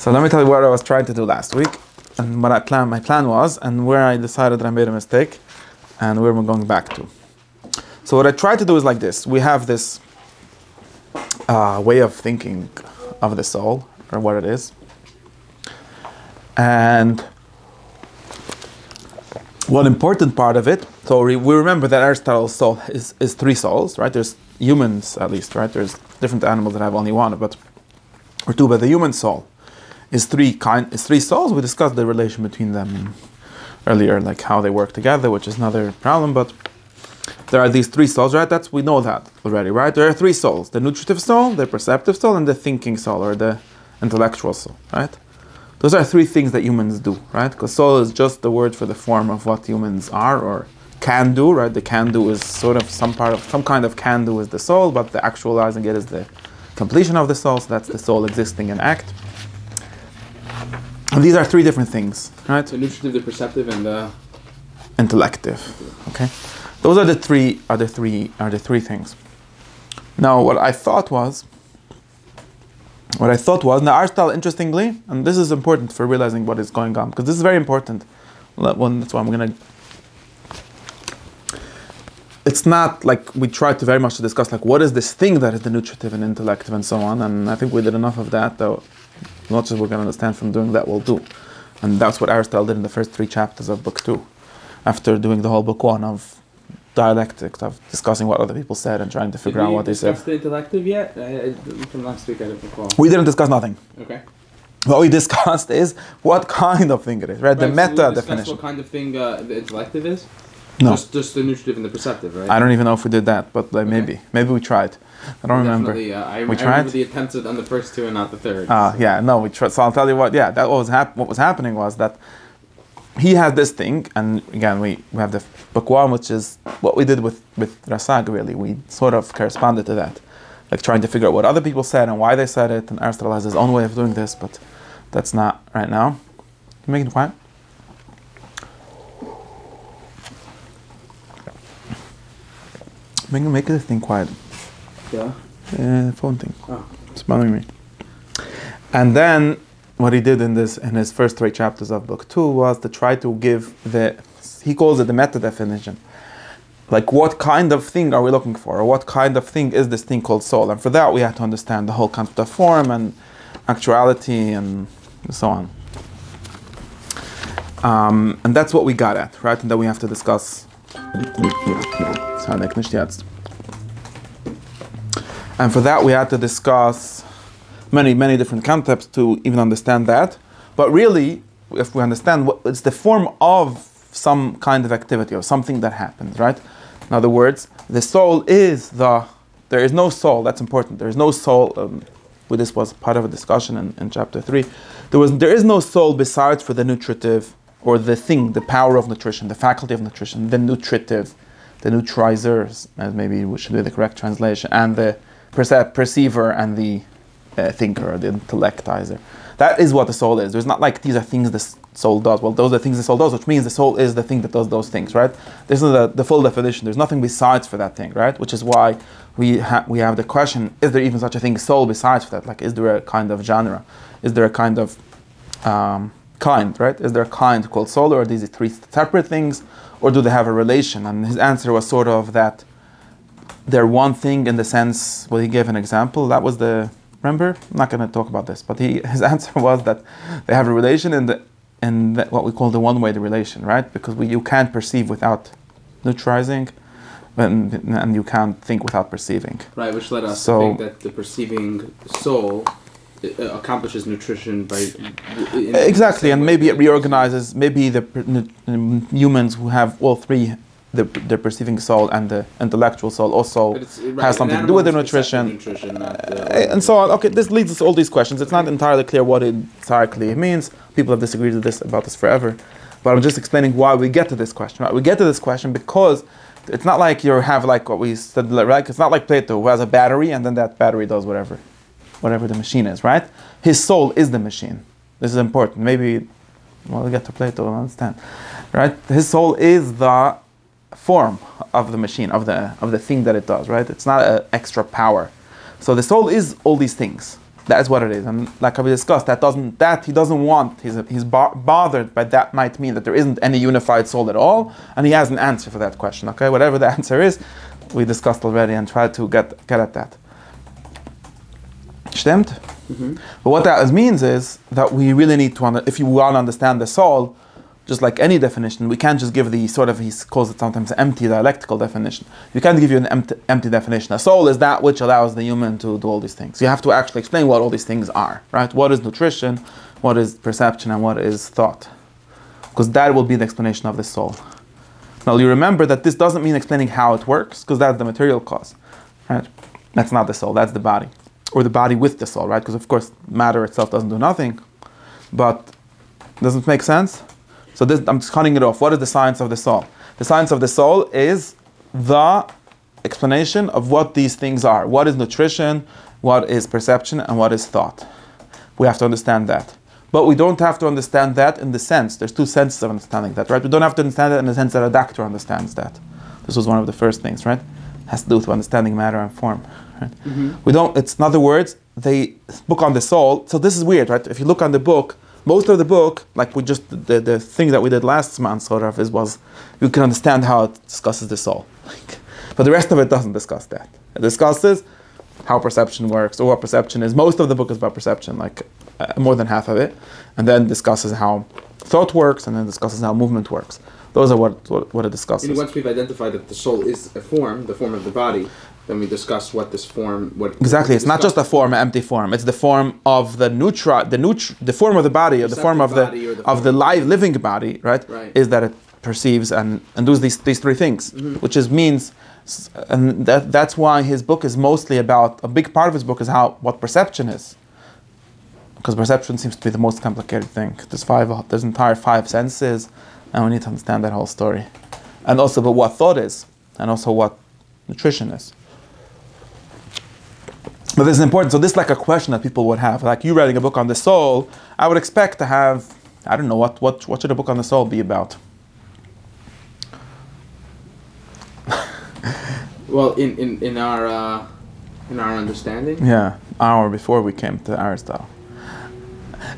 So let me tell you what I was trying to do last week, and what my plan was, and where I decided that I made a mistake, and where we're going back to. So what I tried to do is like this. We have this way of thinking of the soul, or what it is. And one important part of it, so we remember that Aristotle's soul is three souls, right? There's humans, at least, right? There's different animals that have only one, or two, but the human soul is three souls. We discussed the relation between them earlier, like how they work together, which is another problem, but there are these three souls, right? We know that already, right? There are three souls: the nutritive soul, the perceptive soul, and the thinking soul, or the intellectual soul, right? Those are three things that humans do, right? Because soul is just the word for the form of what humans are or can do, right? The can do is sort of some kind of can do is the soul, but the actualizing it is the completion of the soul. So that's the soul existing in act. And these are three different things, right? The nutritive, the perceptive, and the intellective. Okay, those are the three things. Now, what I thought was, now Aristotle, interestingly, and this is important for realizing what is going on, because this is very important. That's why I'm gonna. It's not like we tried to very much to discuss like what is this thing that is the nutritive and intellective and so on, and I think we did enough of that, though. Much as we're going to understand from doing that, we'll do. And that's what Aristotle did in the first 3 chapters of Book 2. After doing the whole Book 1 of dialectics, of discussing what other people said and trying to figure out what they said. Did we discuss the intellective yet? From last week I didn't recall. We didn't discuss nothing. Okay. What we discussed is what kind of thing it is, right? The meta so we definition. What kind of thing the intellective is? No. Just the nutritive and the perceptive, right? I don't even know if we did that, but like, maybe we tried. I don't remember. I tried? remember the attempts on the first 2 and not the third. Yeah, no, we tried. So I'll tell you what. Yeah, that was what was happening was that he had this thing, and again we have the Book 1, which is what we did with Rasag. Really, we sort of corresponded to that, like trying to figure out what other people said and why they said it. And Aristotle has his own way of doing this, but that's not right now. Can you make it quiet? Make this thing quiet. Yeah? Phone thing. Oh. It's bothering me. And then what he did in his first 3 chapters of Book 2 was to try to give he calls it the meta definition. Like what kind of thing are we looking for? Or what kind of thing is this thing called soul? And for that we have to understand the whole concept of form and actuality and so on. And that's what we got at, right? And then we have to discuss. And for that we had to discuss many different concepts to even understand that. But really, if we understand it's the form of some kind of activity or something that happens, right? In other words, the soul is there is no soul, that's important. There is no soul, this was part of a discussion in chapter 3. There is no soul besides for the nutritive, or the thing, the power of nutrition, the faculty of nutrition, the nutritive, the nutrizers, as maybe we should do the correct translation, and the perceiver and the thinker, the intellectizer. That is what the soul is. There's not like these are things the soul does. Well, those are things the soul does, which means the soul is the thing that does those things, right? This is the full definition. There's nothing besides for that thing, right? Which is why we have the question: is there even such a thing, soul, besides for that? Like, is there a kind of genre? Is there a kind of kind, right? Is there a kind called soul, or are these 3 separate things, or do they have a relation? And his answer was sort of that they're one thing in the sense. Well, he gave an example. That was remember? I'm not going to talk about this, but his answer was that they have a relation in what we call the one-way relation, right? Because you can't perceive without neutralizing, and you can't think without perceiving. Right, which led us to think that the perceiving soul accomplishes nutrition by exactly, and maybe it reorganizes. Maybe the humans who have all 3. The perceiving soul and the intellectual soul also has something to do with the nutrition and so on. Okay, this leads us to all these questions. It's not entirely clear what it exactly means. People have disagreed about this forever, but I'm just explaining why we get to this question. Right? We get to this question because it's not like you have like what we said, right? It's not like Plato who has a battery and then that battery does whatever the machine is, right? His soul is the machine. This is important. Maybe we'll get to Plato and understand, right? His soul is the form of the machine, of the thing that it does, right? It's not an extra power. So the soul is all these things. That's what it is. And like we discussed, he doesn't want, he's bothered by that might mean that there isn't any unified soul at all, and he has an answer for that question, okay? Whatever the answer is, we discussed already and tried to get at that. Stimmt? Mm-hmm. But what that means is that we really need to, if you want to understand the soul, just like any definition, we can't just give the sort of, he calls it sometimes empty dialectical definition. You can't give you an empty definition. A soul is that which allows the human to do all these things. You have to actually explain what all these things are, right? What is nutrition, what is perception, and what is thought? Because that will be the explanation of the soul. Now you remember that this doesn't mean explaining how it works, because that's the material cause, right? That's not the soul, that's the body. Or the body with the soul, right? Because of course, matter itself doesn't do nothing. But, doesn't it make sense? So this, I'm just cutting it off. What is the science of the soul? The science of the soul is the explanation of what these things are. What is nutrition, what is perception, and what is thought. We have to understand that. But we don't have to understand that in the sense. There's two senses of understanding that, right? We don't have to understand it in the sense that a doctor understands that. This was one of the first things, right? It has to do with understanding matter and form. Right? Mm-hmm. We don't, it's in other words, the book on the soul. So this is weird, right? If you look on the book, most of the book, like we just, the thing that we did last month, sort of, was you can understand how it discusses the soul. But the rest of it doesn't discuss that. It discusses how perception works, or what perception is. Most of the book is about perception, like more than half of it. And then discusses how thought works, and then discusses how movement works. Those are what it discusses. And once we've identified that the soul is a form, the form of the body, then we discuss what this form, exactly. It's not just a form, an empty form. It's the form of the the form of the body, or the form of the live living body, right? Is that it perceives and does these three things, mm-hmm. which means, and that's why his book is mostly about, a big part of his book is what perception is, because perception seems to be the most complicated thing. There's entire 5 senses, and we need to understand that whole story, and also but what thought is, and also what nutrition is. But this is important. So this is like a question that people would have. Like you writing a book on the soul, I would expect to have, I don't know, what should a book on the soul be about? Well, in our understanding. Yeah, hour before we came to Aristotle.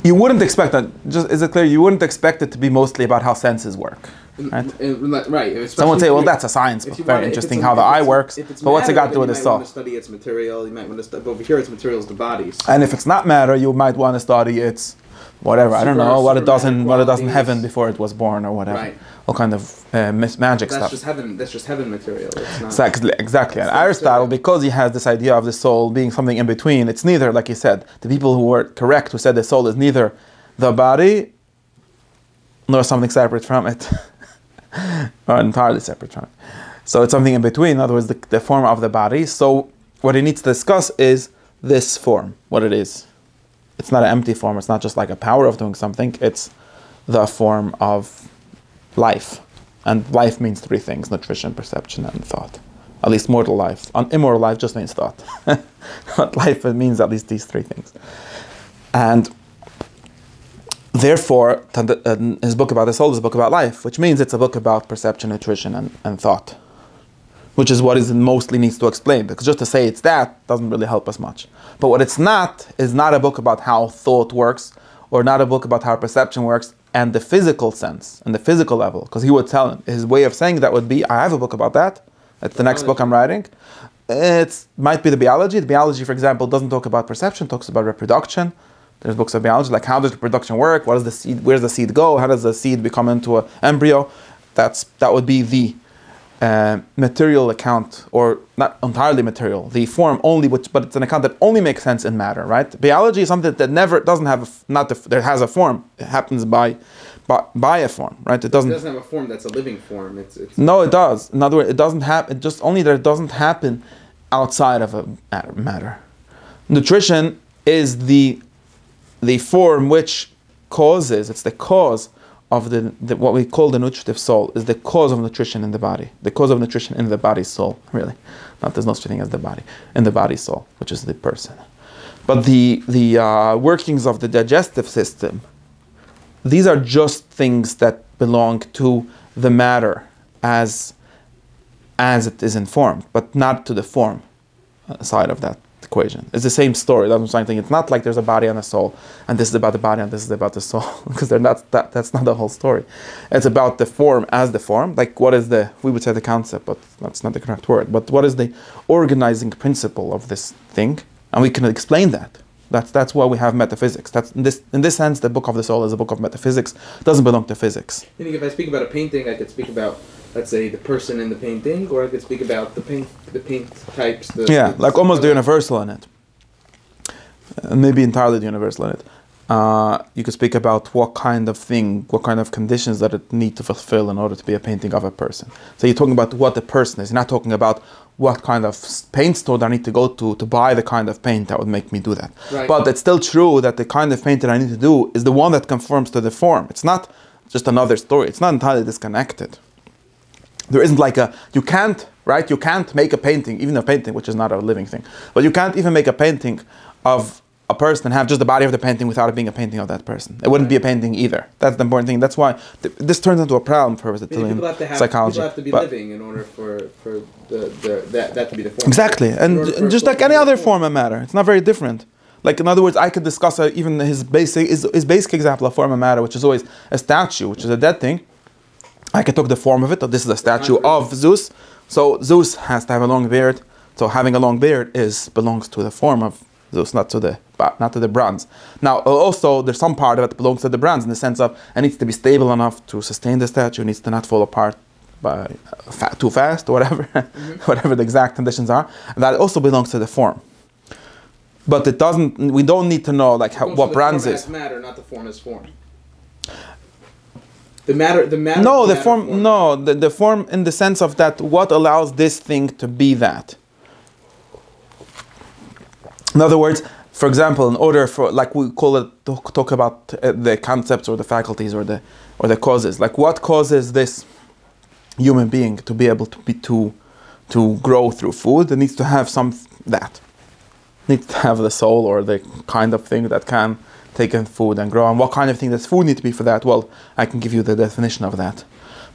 You wouldn't expect that. Just is it clear? You wouldn't expect it to be mostly about how senses work. Right. Right. Someone would say, "Well, that's a science book. Very interesting how the eye works." But what's it got to do with the soul? You might want to study its material. You might want to study. But over here, its material is the bodies. And if it's not matter, you might want to study its whatever. I don't know what it does in heaven before it was born or whatever. Right. All kind of magic stuff. That's just heaven material. It's not. Exactly. And Aristotle, because he has this idea of the soul being something in between, it's neither, like he said, the people who were correct who said the soul is neither the body nor something separate from it. Or entirely separate from it. So it's something in between, in other words, the form of the body. So what he needs to discuss is this form, what it is. It's not an empty form, it's not just like a power of doing something, it's the form of life. And life means 3 things: nutrition, perception, and thought. At least mortal life. Immortal life just means thought. But life, it means at least these 3 things. And therefore, his book about the soul is a book about life, which means it's a book about perception, nutrition, and thought, which is what it mostly needs to explain, because just to say it's that doesn't really help us much. But what it's not is not a book about how thought works, or not a book about how perception works, and the physical sense, and the physical level, because he would tell, his way of saying that would be, I have a book about that, it's the next book I'm writing. It might be the biology. The biology, for example, doesn't talk about perception, it talks about reproduction. There's books of biology, like how does reproduction work? What does the seed? Where does the seed go? How does the seed become into an embryo? That would be the material account, or not entirely material. The form only, but it's an account that only makes sense in matter, right? Biology is something that never doesn't have there has a form. It happens by a form, right? It doesn't have a form that's a living form. It's no, it does. In other words, it doesn't happen. It just only that it doesn't happen outside of a matter. Nutrition is the form which causes, it's the cause of the what we call the nutritive soul, is the cause of nutrition in the body. The cause of nutrition in the body's soul, really. Not there's no such thing as the body, in the body's soul, which is the person. But the workings of the digestive system, these are just things that belong to the matter as it is informed, but not to the form side of that equation. It's the same story. That's what I'm trying to think. It's not like there's a body and a soul, and this is about the body and this is about the soul, because they're not. That's not the whole story. It's about the form as the form. Like what is we would say the concept, but that's not the correct word. But what is the organizing principle of this thing? And we can explain that. That's why we have metaphysics. That's in this sense, the Book of the Soul is a book of metaphysics. It doesn't belong to physics. I think if I speak about a painting, I could speak about, let's say, the person in the painting, or I could speak about the paint types. Like almost the universal in it. Maybe entirely the universal in it. You could speak about what kind of thing, what kind of conditions that it need to fulfill in order to be a painting of a person. So you're talking about what the person is. You're not talking about what kind of paint store I need to go to buy the kind of paint that would make me do that. Right. But it's still true that the kind of paint that I need to do is the one that conforms to the form. It's not just another story. It's not entirely disconnected. There isn't like you can't make a painting, even a painting, which is not a living thing, but you can't even make a painting of a person and have just the body of the painting without it being a painting of that person. It wouldn't be a painting either. That's the important thing. That's why this turns into a problem for Aristotelian psychology. People have to be living in order for that to be the form. Exactly, and just like any other form of matter, it's not very different. Like in other words, I could discuss even his basic example of form of matter, which is always a statue, which is a dead thing. I could take the form of it. This is a statue of Zeus. So Zeus has to have a long beard. So having a long beard belongs to the form of Zeus, not to the bronze. Now, also, there's some part of it that belongs to the bronze in the sense of it needs to be stable enough to sustain the statue. It needs to not fall apart by too fast or whatever, whatever the exact conditions are. And that also belongs to the form. But it doesn't. We don't need to know like what bronze is. The form as matter, not the form as form. The matter. No, the form. Form. No, the form in the sense of that. What allows this thing to be that? In other words, for example, in order for, like we call it, talk about the concepts or the faculties or the causes. Like what causes this human being to be able to grow through food? It needs to have that. It needs to have the soul or the kind of thing that can take in food and grow. And what kind of thing does food need to be for that? Well, I can give you the definition of that.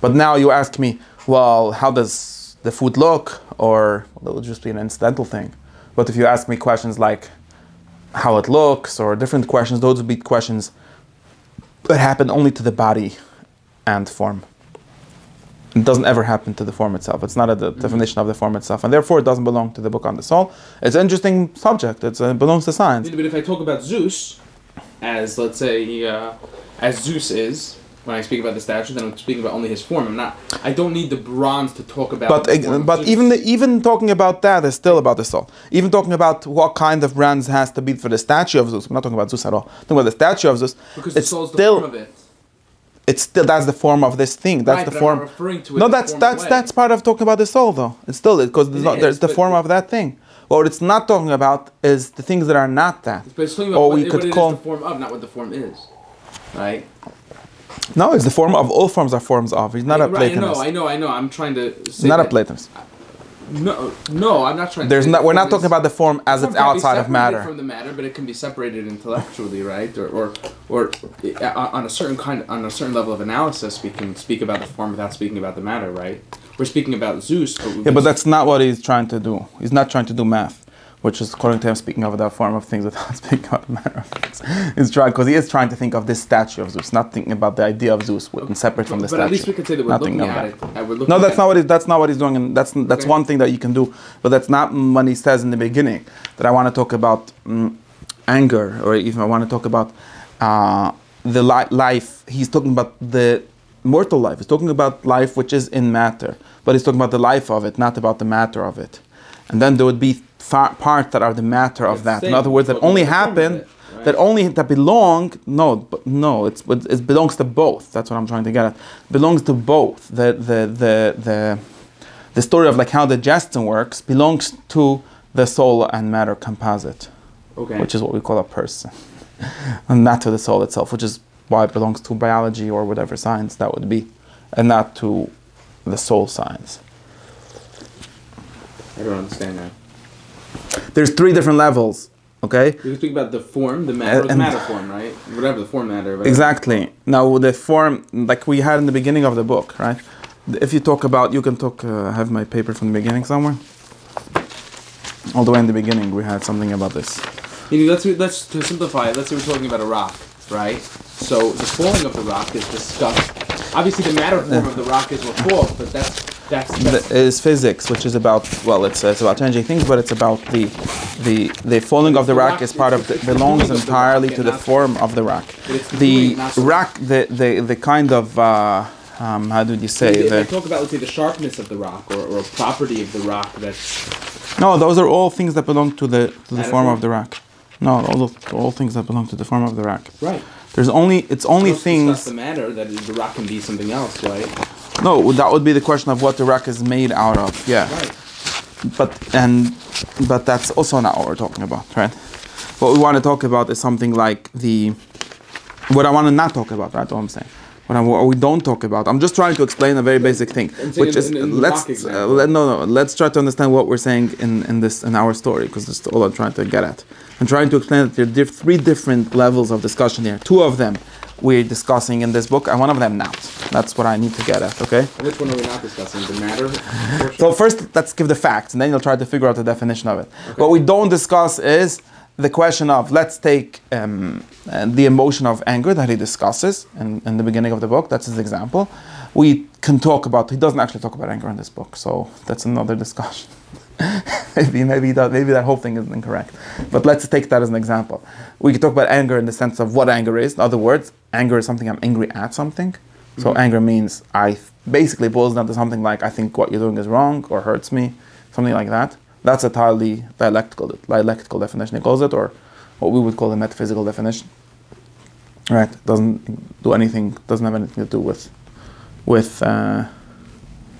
But now you ask me, well, how does the food look? Or well, it will just be an incidental thing. But if you ask me questions like how it looks or different questions, those would be questions that happen only to the body and form. It doesn't ever happen to the form itself. It's not a definition of the form itself. And therefore, it doesn't belong to the book on the soul. It's an interesting subject. It belongs to science. But if I talk about Zeus, as let's say, as Zeus is, when I speak about the statue, then I'm speaking about only his form. I don't need the bronze to talk about. But even talking about that is still about the soul. Even talking about what kind of bronze has to be for the statue of Zeus. We're not talking about Zeus at all. Talking about the statue of Zeus. Because the soul is the form of it. It's still that's the form of this thing. That's the form. I'm referring to it. No, that's part of talking about the soul, though. It's still because there's the form of that thing. What it's not talking about is the things that are not that. But it's talking about what it is the form of, not what the form is, right? No, it's the form of. All forms are forms of. He's not a Platonist. I know. I'm trying to say not a Platonist. No, I'm not trying to say we're not talking about the form as it's outside of matter. From the matter, but it can be separated intellectually, right? Or on a certain level of analysis, we can speak about the form without speaking about the matter, right? We're speaking about Zeus, but that's not what he's trying to do. He's not trying to do math, which is according to him speaking of that form of things without speaking about the matter of things. He's trying because he is trying to think of this statue of Zeus, not thinking about the idea of Zeus separate from the statue. But at least we can say that we're looking at it. No, that's not what he's doing, and that's okay. One thing that you can do, but that's not when he says in the beginning that I want to talk about anger, or even I want to talk about the life. He's talking about the mortal life. He's talking about life which is in matter, but he's talking about the life of it, not about the matter of it. And then there would be parts that are the matter of that. In other words, that only happen, that belong. No, it belongs to both. That's what I'm trying to get at. It belongs to both. The story of like how digestion works belongs to the soul and matter composite, which is what we call a person, and not to the soul itself, which is why it belongs to biology or whatever science that would be, and not to the soul science. I don't understand that. There's 3 different levels, okay? You speak about the form, the matter, the matter form, right? Whatever the form matter. Whatever. Exactly. Now the form, like we had in the beginning of the book, right? If you talk about, you can talk, have my paper from the beginning somewhere. All the way in the beginning, we had something about this. Let's to simplify it. Let's say we're talking about a rock, right? So the falling of the rock is discussed. Obviously, the matter form of the rock is what falls, but that's is physics, which is about, well, it's about changing things, but it's about the falling of the rock is part of belongs entirely to the form of the rock. The rock, the kind of how do you say? They talk about, let's say, the sharpness of the rock or a property of the rock that's. No, those are all things that belong to the form of the rock. No, all things that belong to the form of the rock. Right. It's only things. That's the matter that the rock can be something else, right? No, that would be the question of what the rock is made out of. Yeah. Right. But that's also not what we're talking about, right? What we want to talk about is something like what I want to not talk about, right? What I'm saying. What we don't talk about. I'm just trying to explain a very basic thing, which is let's try to understand what we're saying in our story, because that's all I'm trying to get at. I'm trying to explain that there are three different levels of discussion here. Two of them we're discussing in this book, and one of them not. That's what I need to get at, okay? And which one are we not discussing? The matter portion? So first, let's give the facts, and then you'll try to figure out the definition of it. Okay. What we don't discuss is the question of, let's take the emotion of anger that he discusses in the beginning of the book. That's his example. We can talk about, he doesn't actually talk about anger in this book, so that's another discussion. maybe that whole thing is incorrect. But let's take that as an example. We can talk about anger in the sense of what anger is. In other words, anger is something I'm angry at something. So anger means basically boils down to something like, I think what you're doing is wrong or hurts me, something like that. That's a entirely dialectical definition, he calls it, or what we would call a metaphysical definition. Right? Doesn't do anything, doesn't have anything to do with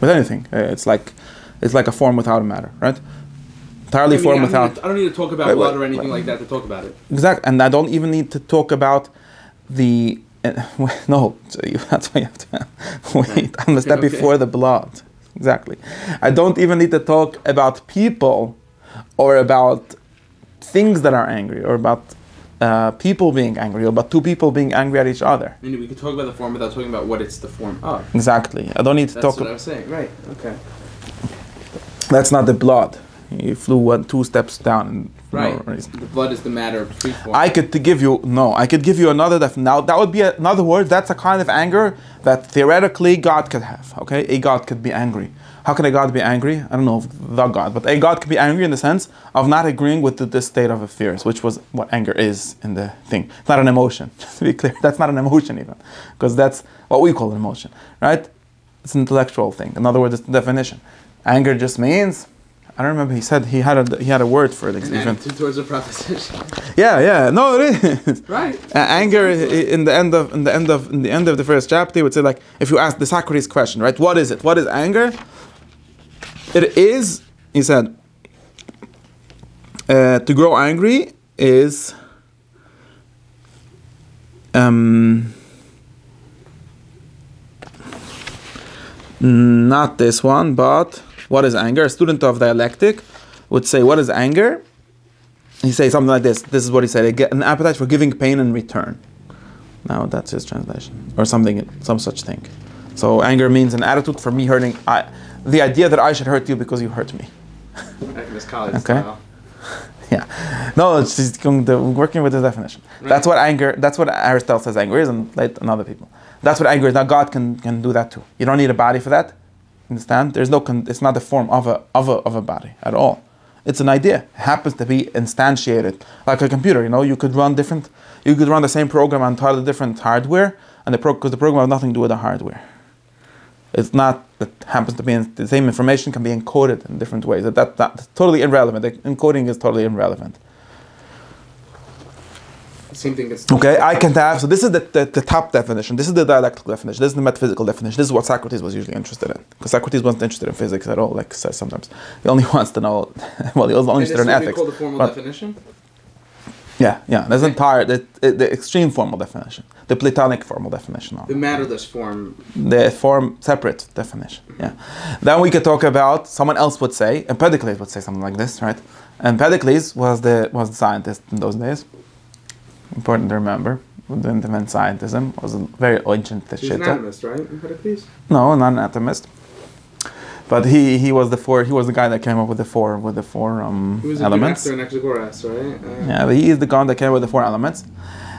anything. It's like a form without a matter, right? Entirely form without. I don't need to talk about blood or anything like that to talk about it. Exactly, and I don't even need to talk about the. No, that's why you have to wait. I'm a step before the blood. Exactly. I don't even need to talk about people or about things that are angry or about people being angry or about two people being angry at each other. I mean, we could talk about the form without talking about what it's the form of. Exactly. I don't need to talk. That's what I was saying. Right. Okay. That's not the blood. You flew 2 steps down. And right. The blood is the matter of free form. I could give you another definition. Now that would be, in other words, that's a kind of anger that theoretically God could have. Okay, a God could be angry. How can a God be angry? I don't know if the God, but a God could be angry in the sense of not agreeing with this state of affairs, which was what anger is in the thing. It's not an emotion. Just to be clear, that's not an emotion even, because that's what we call an emotion, right? It's an intellectual thing. In other words, it's the definition. Anger just means. I don't remember. He said he had a word for it. An attitude towards a proposition. Yeah. No, it is. Right. Anger in the end of the first chapter, he would say, like, if you ask the Socrates question, right? What is it? What is anger? It is, he said, to grow angry is not this one, but. What is anger? A student of dialectic would say, what is anger? He say something like this. This is what he said. An appetite for giving pain in return. Now that's his translation. Or something, some such thing. So anger means an attitude for me hurting. The idea that I should hurt you because you hurt me. Like Miss College okay. Style. Yeah. No, it's just working with the definition. Right. That's what anger, that's what Aristotle says anger is, and other people. That's what anger is. Now God can do that too. You don't need a body for that. Understand? There's no. It's not the form of a body at all. It's an idea. It happens to be instantiated, like a computer. You could run the same program on entirely different hardware, and because the program has nothing to do with the hardware. It's not that happens to be the same information can be encoded in different ways. That's totally irrelevant. The encoding is totally irrelevant. Same thing. Okay, I can have. So this is the top definition. This is the dialectical definition. This is the metaphysical definition. This is what Socrates was usually interested in. Because Socrates wasn't interested in physics at all, like says sometimes. He only wants to know. Well, he was only interested in ethics. Called the formal definition. Yeah. There's the extreme formal definition, the Platonic formal definition. The matterless form. The form separate definition. Yeah. Then we could talk about. Someone else would say. Empedocles would say something like this, right? Empedocles was the scientist in those days. Important to remember, who didn't invent scientism, was a very ancient He's an anatomist, right? Empedocles? No, not an anatomist. But he was the guy that came up with the four He was elements. a Anaxagoras, right? Yeah, but he is the guy that came up with the four elements.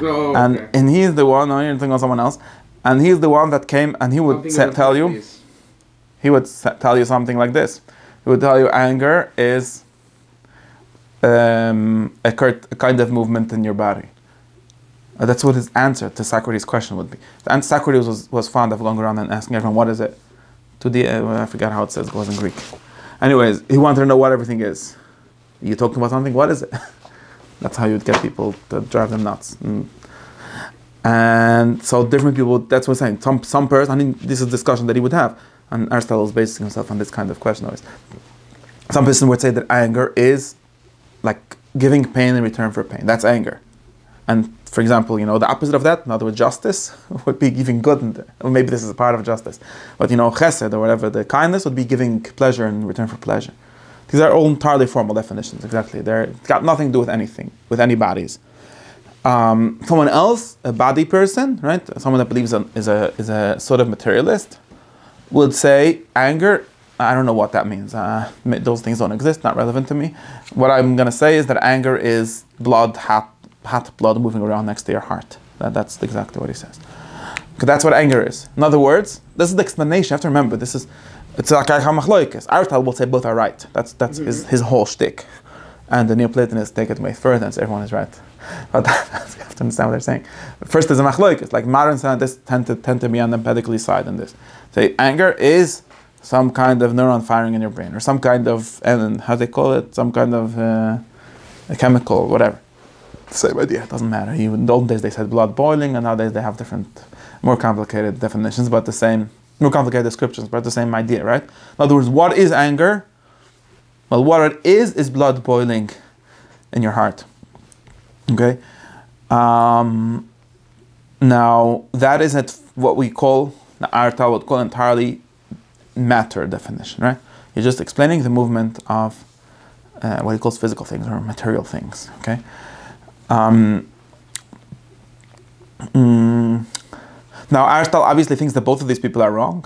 Oh, and okay. and he's the one. I didn't think of someone else. And he's the one that came and he would tell you. He would tell you something like this. He would tell you anger is a kind of movement in your body. That's what his answer to Socrates' question would be. And Socrates was fond of going around and asking everyone, what is it? I forget how it says, it was in Greek. Anyways, he wanted to know what everything is. You talking about something, what is it? That's how you'd get people to drive them nuts. And so different people, that's what I'm saying. Some person, I mean, this is a discussion that he would have. And Aristotle is basing himself on this kind of question always. Some person would say that anger is like giving pain in return for pain. That's anger. And for example, the opposite of that, in other words, justice, would be giving good, or maybe this is a part of justice. But chesed, or whatever, the kindness would be giving pleasure in return for pleasure. These are all entirely formal definitions, exactly. It's got nothing to do with anything, with any bodies. Someone else, a body person, right? Someone that believes is a sort of materialist, would say anger, I don't know what that means. Those things don't exist, not relevant to me. What I'm going to say is that anger is blood, hot blood moving around next to your heart. That's exactly what he says. Because that's what anger is. In other words, this is the explanation. You have to remember, it's like Machloikis. Aristotle will say both are right. That's his whole shtick. And the Neoplatonists take it way further and say everyone is right. But you have to understand what they're saying. First, there's a Machloikis. Like modern scientists tend to be on the empedocles side in this. Say anger is some kind of neuron firing in your brain, or some kind of, how they call it, some kind of a chemical, whatever. Same idea, it doesn't matter. In the old days they said blood boiling, and nowadays they have different, more complicated definitions, but more complicated descriptions, but the same idea, right? In other words, what is anger? Well, what it is blood boiling in your heart. Okay? Now, that isn't what we call, Aristotle would call entirely matter definition, right? You're just explaining the movement of what he calls physical things or material things, okay? Now, Aristotle obviously thinks that both of these people are wrong.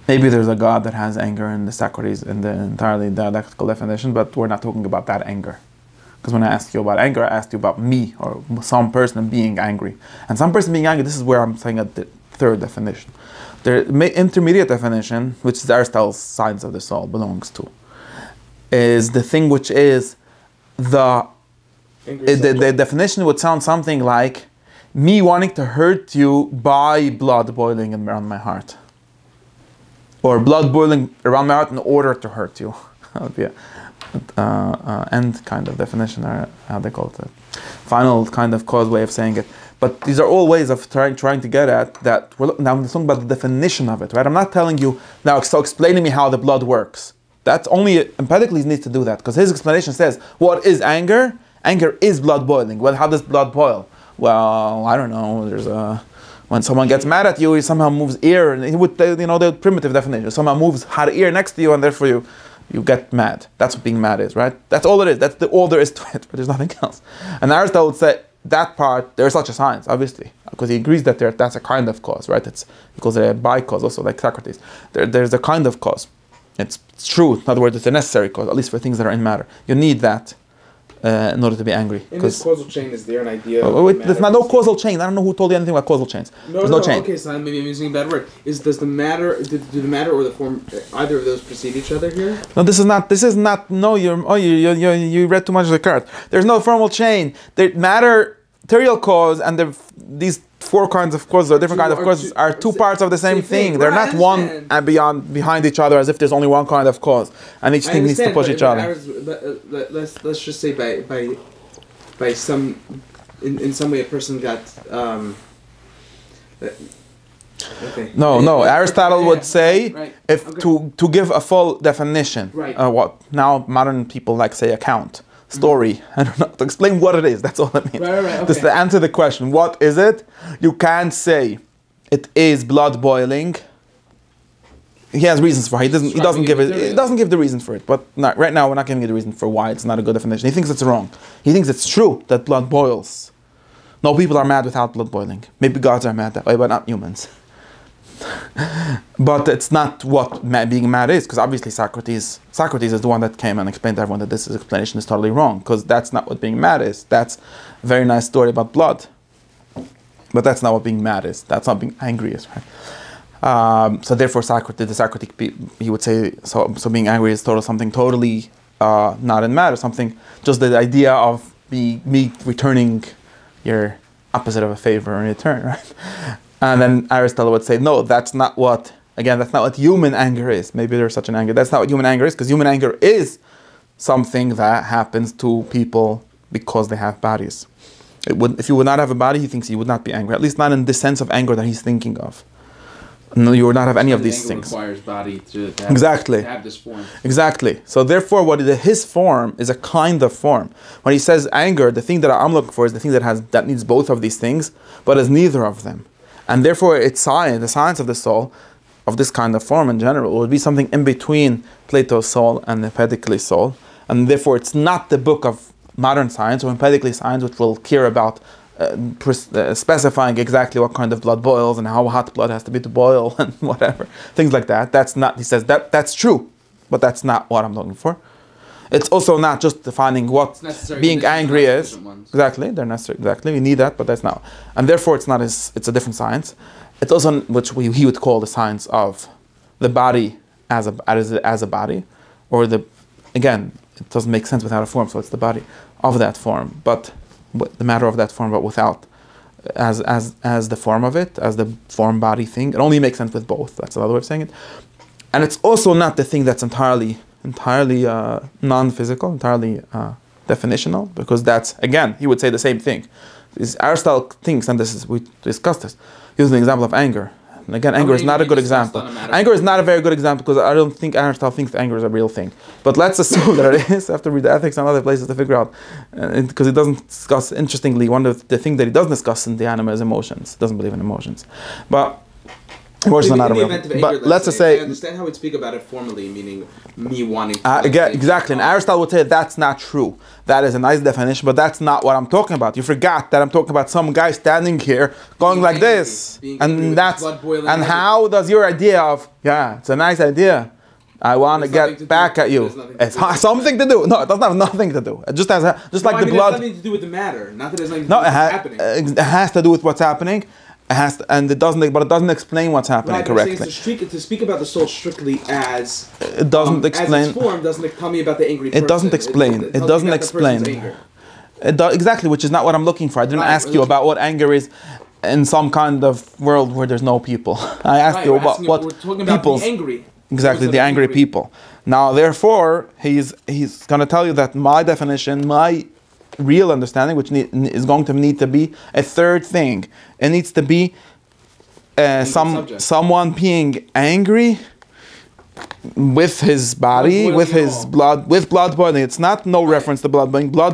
Maybe there's a God that has anger in the Socrates, in the entirely dialectical definition, but we're not talking about that anger. Because when I asked you about anger, I asked you about me, or some person being angry. And some person being angry, this is where I'm saying at the third definition. The intermediate definition, which is Aristotle's Science of the Soul belongs to, is the thing which is the definition would sound something like me wanting to hurt you by blood boiling around my heart, or blood boiling around my heart in order to hurt you. That would be end kind of definition, or how they call it, a final kind of cause way of saying it. But these are all ways of trying to get at that. Now I'm talking about the definition of it, right? I'm not telling you now. So explaining me how the blood works. That's only Empedocles needs to do that, because his explanation says, what is anger? Anger is blood boiling. Well, how does blood boil? Well, I don't know. There's when someone gets mad at you, he somehow moves ear, and he would, the primitive definition. Someone moves hot ear next to you, and therefore you get mad. That's what being mad is, right? That's all it is. That's all there is to it. But there's nothing else. And Aristotle would say that part, there's such a science, obviously, because he agrees that that's a kind of cause, right? He calls it a by-cause, also like Socrates. There's a kind of cause. It's true. In other words, it's a necessary cause, at least for things that are in matter. You need that in order to be angry. In this causal chain, is there an idea? There's no causal chain. I don't know who told you anything about causal chains. There's no chain. Okay, so maybe I'm using a bad word. Do the matter or the form, either of those precede each other here? No, this is not. No, you read too much of the card. There's no formal chain. The matter, material cause, and these four kinds of causes, or different kinds of causes, are two parts of the same thing. They're not one and behind each other, as if there's only one kind of cause, and each thing needs to push each other. Let's just say by some in some way a person got okay. No. Aristotle would say to give a full definition. Right. What now modern people like say account. Story, I don't know, to explain what it is, that's all it means. Right, okay. Just to answer the question, what is it? You can't say it is blood boiling. He has reasons for it. He doesn't give the reason for it. But right now we're not giving you the reason for why it's not a good definition. He thinks it's wrong. He thinks it's true that blood boils. No, people are mad without blood boiling. Maybe gods are mad that way, but not humans. But it's not what being mad is, because obviously Socrates is the one that came and explained to everyone that this explanation is totally wrong, because that's not what being mad is. That's a very nice story about blood, but that's not what being mad is. That's not being angry is, right? So therefore Socrates, the Socratic, he would say, so being angry is something totally not in matter, something, just the idea of me returning your opposite of a favor in return, right? And then Aristotle would say, no, that's not what human anger is. Maybe there's such an anger. That's not what human anger is, because human anger is something that happens to people because they have bodies. If you would not have a body, he thinks you would not be angry, at least not in the sense of anger that he's thinking of. No, you would not have any of these things. Requires body to have, exactly. To have this form. Exactly. So therefore, his form is a kind of form. When he says anger, the thing that I'm looking for is the thing that needs both of these things, but is neither of them. And therefore, the science of the soul, of this kind of form in general, would be something in between Plato's soul and the Empedocles soul. And therefore, it's not the book of modern science or Empedocles science, which will care about specifying exactly what kind of blood boils and how hot blood has to be to boil and whatever. Things like that. That's not, he says, that's true, but that's not what I'm looking for. It's also not just defining what being angry is. Exactly, they're necessary. Exactly, we need that, but that's not. And therefore, it's a different science. It's also which he would call the science of the body as a body, or again, it doesn't make sense without a form. So it's the body of that form, but the matter of that form, but without as the form of it, as the form body thing. It only makes sense with both. That's another way of saying it. And it's also not the thing that's entirely non-physical, entirely definitional, because that's, again, he would say the same thing. Aristotle thinks, and we discussed this, he used an example of anger. And again, anger is not a good example. Anger is not a very good example, because I don't think Aristotle thinks anger is a real thing. But let's assume that it is. I have to read the Ethics and other places to figure out, because he doesn't discuss, interestingly, one of the things that he doesn't discuss in the Anima is emotions. He doesn't believe in emotions. But emotions are not a real thing. But let's just say, I understand how we'd speak about it formally, meaning me wanting to. Exactly. And Aristotle would say that's not true. That is a nice definition, but that's not what I'm talking about. You forgot that I'm talking about some guy standing here going like this. And how does your idea of, it's a nice idea, I want to get back at you. It's something to do. No, it doesn't have nothing to do. It just has like the blood. It has nothing to do with the matter. Not that it has nothing to do with what's happening. It has to do with what's happening. It doesn't explain what's happening correctly. To speak about the soul strictly as it doesn't explain. As its form doesn't tell me about the angry person. It doesn't explain. It doesn't explain. Exactly, which is not what I'm looking for. I didn't ask you about what anger is in some kind of world where there's no people. I asked you about what people. Exactly, the angry people. Now, therefore, he's going to tell you that my definition, my real understanding, which is going to need to be a third thing. It needs to be someone being angry with his body, with his blood, with blood boiling. It's not reference to blood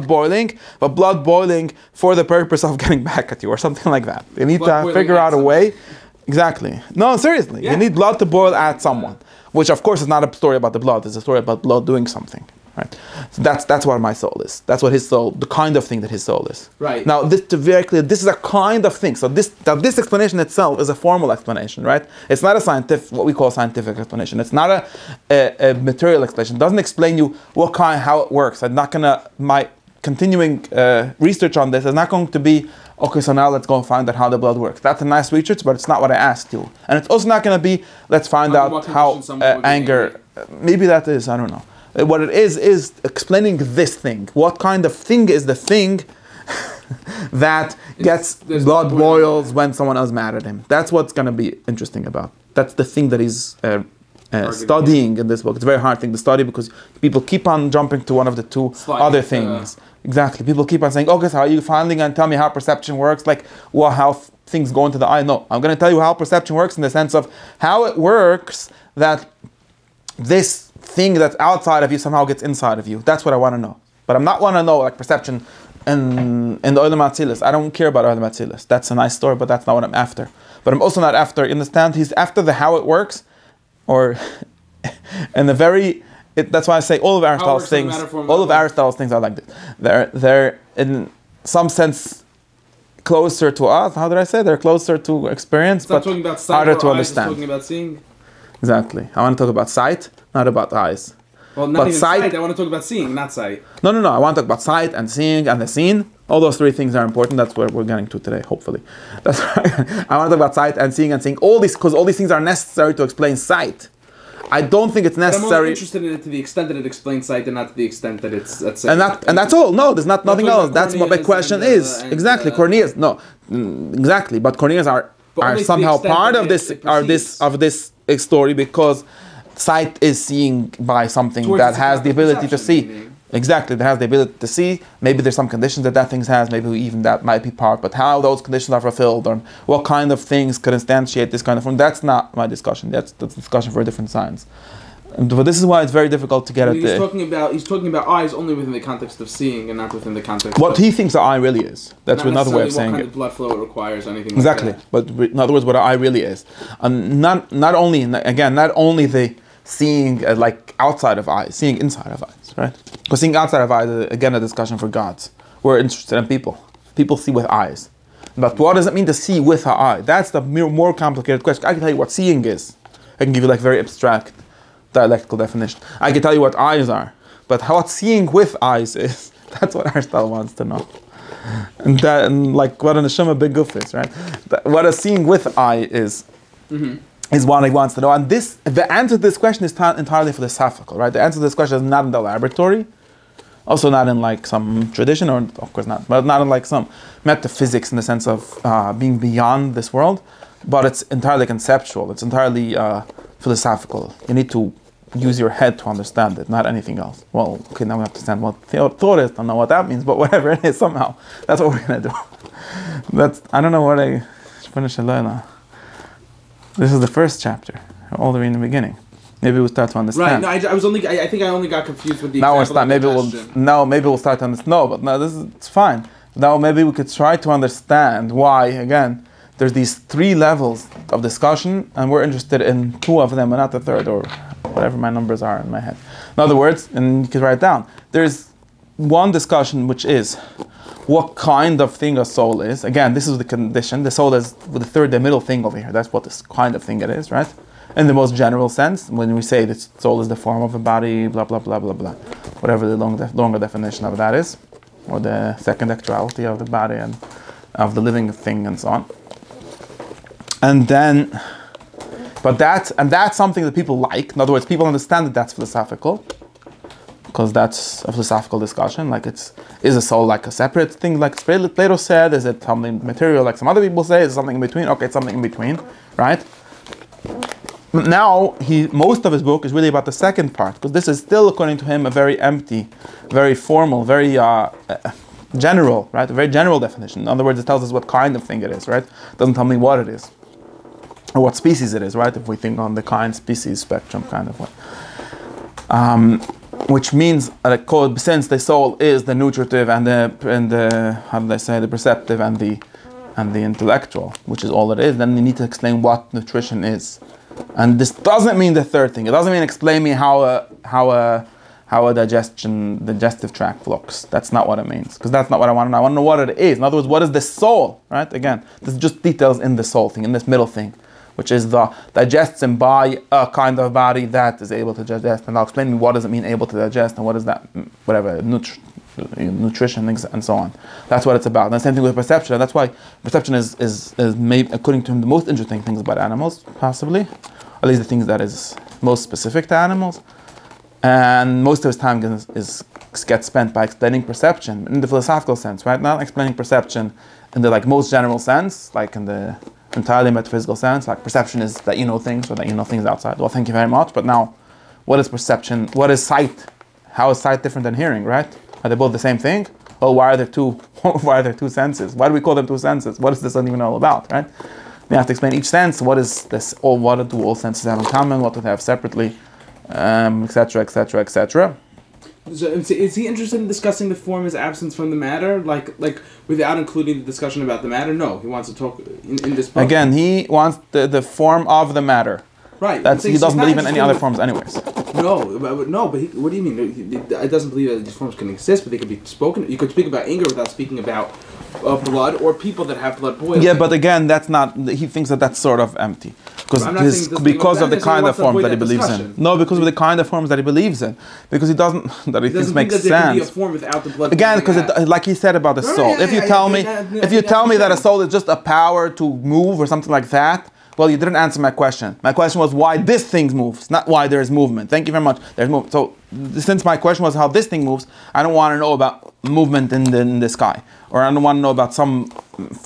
boiling, but blood boiling for the purpose of getting back at you or something like that. You need to figure out a way. Exactly. No, seriously. You need blood to boil at someone, which of course is not a story about the blood. It's a story about blood doing something. Right. So that's what my soul is. That's what his soul, the kind of thing that his soul is. Right. Now, this to be very clear, this is a kind of thing. So this explanation itself is a formal explanation, right? It's not a scientific, what we call scientific explanation. It's not a material explanation. It doesn't explain you how it works. I'm not gonna, my continuing research on this is not going to be, okay, so now let's go find out how the blood works. That's a nice research, but it's not what I asked you. And it's also not going to be, let's find out how anger, maybe that is, I don't know. What it is explaining this thing. What kind of thing is the thing that gets blood boils when someone else mad at him? That's what's going to be interesting about. That's the thing that he's studying in this book. It's a very hard thing to study because people keep on jumping to one of the two other things. Exactly. People keep on saying, okay, so are you finally going to tell me how perception works? Like, how things go into the eye? No, I'm going to tell you how perception works in the sense of how it works that this thing that's outside of you somehow gets inside of you. That's what I want to know. But I'm not want to know like perception in the Olam Atzilis. I don't care about Olam Atzilis. That's a nice story, but that's not what I'm after. But I'm also not after, you understand? He's after the how it works, or in the very. That's why I say all of Aristotle's things. All of Aristotle's things are like this. They're in some sense closer to us. How did I say? They're closer to experience, It's not but talking about sight harder or to eyes, understand. It's talking about seeing. Exactly. I want to talk about sight, not about eyes. Well, not But even sight. I want to talk about seeing, not sight. No. I want to talk about sight and seeing and the seen. All those three things are important. That's what we're getting to today, hopefully. That's right. I want to talk about sight and seeing all these, because all these things are necessary to explain sight. I don't think it's But I'm necessary. only interested in it to the extent that it explains sight, and not to the extent that it's And that's all. No, there's nothing else. That's what my question is. Exactly, corneas. No, exactly. But corneas are only to somehow the extent part that of this it of this story, because sight is seeing by something Towards that its has the ability to see. meaning. Exactly, that has the ability to see. Maybe there's some conditions that thing has. Maybe even that might be part. But how those conditions are fulfilled, or what kind of things could instantiate this kind of form, that's not my discussion. That's a discussion for a different science. But this is why it's very difficult to get at He's the... talking about eyes only within the context of seeing, and not within the context. What of, he thinks the eye really is. That's not another way of necessarily saying what it. kind of blood flow it requires, or anything. Exactly. Like But in other words, what an eye really is, not only the seeing like outside of eyes, seeing inside of eyes, right? Because seeing outside of eyes is again a discussion for gods. We're interested in people. People see with eyes, but what does it mean to see with an eye? That's the more complicated question. I can tell you what seeing is. I can give you like very abstract dialectical definition. I can tell you what eyes are, but what seeing with eyes is. That's what Aristotle wants to know. And like what an neshama big goof is, right? What a seeing with eye is, is what he wants to know. And the answer to this question is entirely philosophical, right? The answer to this question is not in the laboratory, also not in like some tradition, or of course not, but not in like some metaphysics in the sense of being beyond this world, but it's entirely conceptual. It's entirely philosophical. You need to use your head to understand it, not anything else. Well, okay, now we have to understand what thought is. Don't know what that means, but whatever it is, somehow that's what we're gonna do. I don't know what I finish a learner. This is the first chapter, all the way in the beginning. Maybe we'll start to understand. Right. No, I think I only got confused with the. Now we're example start. Maybe we'll start to understand. No, but no, it's fine. Now maybe we could try to understand why again. There's these three levels of discussion, and we're interested in two of them, and not the third, or whatever my numbers are in my head. In other words, and you can write it down, there's one discussion which is what kind of thing a soul is. Again, this is the condition. The soul is the middle thing over here. That's what this kind of thing it is, right? In the most general sense, when we say that soul is the form of a body, blah, blah, blah, blah, blah. Whatever the longer definition of that is, or the second actuality of the body and of the living thing and so on. And then, that's something that people like. In other words, people understand that that's philosophical, because that's a philosophical discussion. Like is a soul like a separate thing, like Plato said? Is it something material, like some other people say? Is it something in between? Okay, it's something in between, right? But now most of his book is really about the second part, because this is still, according to him, a very empty, very formal, very general, right? A very general definition. In other words, it tells us what kind of thing it is, right? It doesn't tell me what it is. Or what species it is, right? If we think on the kind species spectrum kind of way. Which means, since the soul is the nutritive and the how did I say, the perceptive and the intellectual, which is all it is, then you need to explain what nutrition is. And this doesn't mean the third thing. It doesn't mean explain me how a digestive tract looks. That's not what it means, because that's not what I want to know. I want to know what it is. In other words, what is the soul, right? Again, this is just details in the soul thing, in this middle thing, which is the digests and by a kind of body that is able to digest. And I'll explain what does it mean able to digest, and what is that, whatever, nutrition and so on. That's what it's about. And the same thing with perception. And that's why perception is maybe, according to him, the most interesting things about animals, possibly. At least the things that is most specific to animals. And most of his time gets spent by explaining perception in the philosophical sense, right? Not explaining perception in the most general sense, like in the entirely metaphysical sense, like perception is that you know things, or that you know things outside. Well, thank you very much. But now, what is perception? What is sight? How is sight different than hearing, right? Are they both the same thing? Oh, why are there two senses? Why do we call them two senses? What is this even all about, right? We have to explain each sense. What is this? What do all senses have in common? What do they have separately? Etc., etc., etc. So is he interested in discussing the form as absence from the matter, like without including the discussion about the matter? No, he wants to talk in this book. Again, he wants the form of the matter. Right. He doesn't believe in any other forms, anyways. No, but what do you mean? It doesn't believe that these forms can exist, but they could be spoken. You could speak about anger without speaking about blood or people that have blood boiling. Yeah, but again, that's not. He thinks that that's sort of empty I'm not saying this thing because about of the that, kind he of wants to forms avoid that he that believes in. discussion. No, because of the kind of forms that he believes in. Because he doesn't that he He thinks doesn't makes think that there can be a sense. form without the blood. Again, boiling because like he said about the No, soul. yeah, If you yeah, tell yeah, me, yeah, if you yeah, tell me yeah. that a soul is just a power to move or something like that, well, you didn't answer my question. My question was why this thing moves, not why there is movement. Thank you very much. There's movement. So since my question was how this thing moves, I don't want to know about movement in the sky, or I don't want to know about some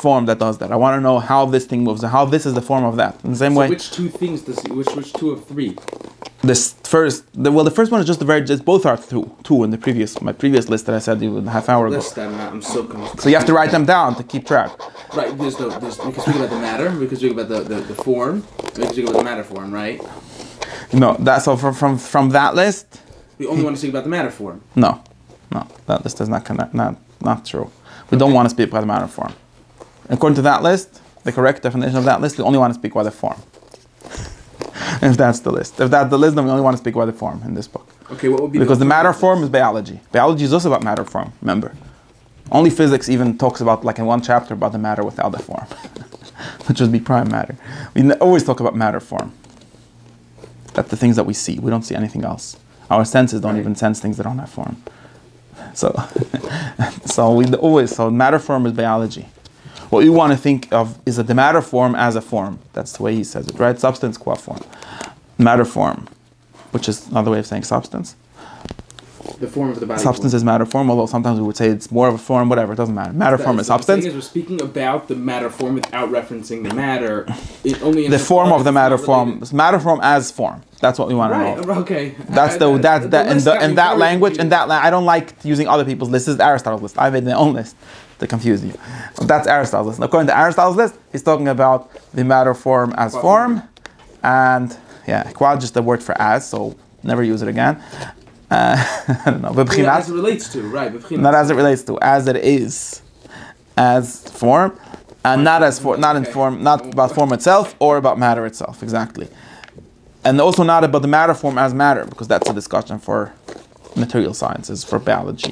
form that does that. I want to know how this thing moves and how this is the form of that. In the same way. Which two things does he? Which two of three? This first, the first one is just both are two in my previous list that I said a half hour ago. List, I'm so confused. So you have to write them down to keep track. Right, we can speak about the matter, we can speak about the form, we can speak about the matter form, right? No, that's so from that list. We only want to speak about the matter form. No, that list is not connect, not true. We don't want to speak about the matter form. According to that list, the correct definition of that list, we only want to speak about the form. If that's the list. If that's the list, then we only want to speak about the form in this book. Okay, what would be because the matter form is biology. Biology is also about matter form, remember. Only physics even talks about, like in one chapter, about the matter without the form, which would be prime matter. We always talk about matter form. That's the things that we see. We don't see anything else. Our senses don't even sense things that don't have form. So, so matter form is biology. What you want to think of is that the matter form as a form. That's the way he says it, right? Substance qua form. Matter form, which is another way of saying substance. The form of the body. Substance is matter form, although sometimes we would say it's more of a form, whatever, it doesn't matter. Matter form is substance. We're speaking about the matter form without referencing the matter. Only in the form of the matter form. Matter form as form. That's what we want to know. Right, okay. That's in that language, I don't like using other people's lists. This is Aristotle's list. I made my own list to confuse you. That's Aristotle's list. According to Aristotle's list, he's talking about the matter form as form. And yeah, qua just the word for as, so never use it again. I don't know. Yeah, as it relates to, right? Not as it relates to, as it is, as form, and not as form, not in form, not about form itself or about matter itself, exactly. And also not about the matter form as matter, because that's a discussion for material sciences, for biology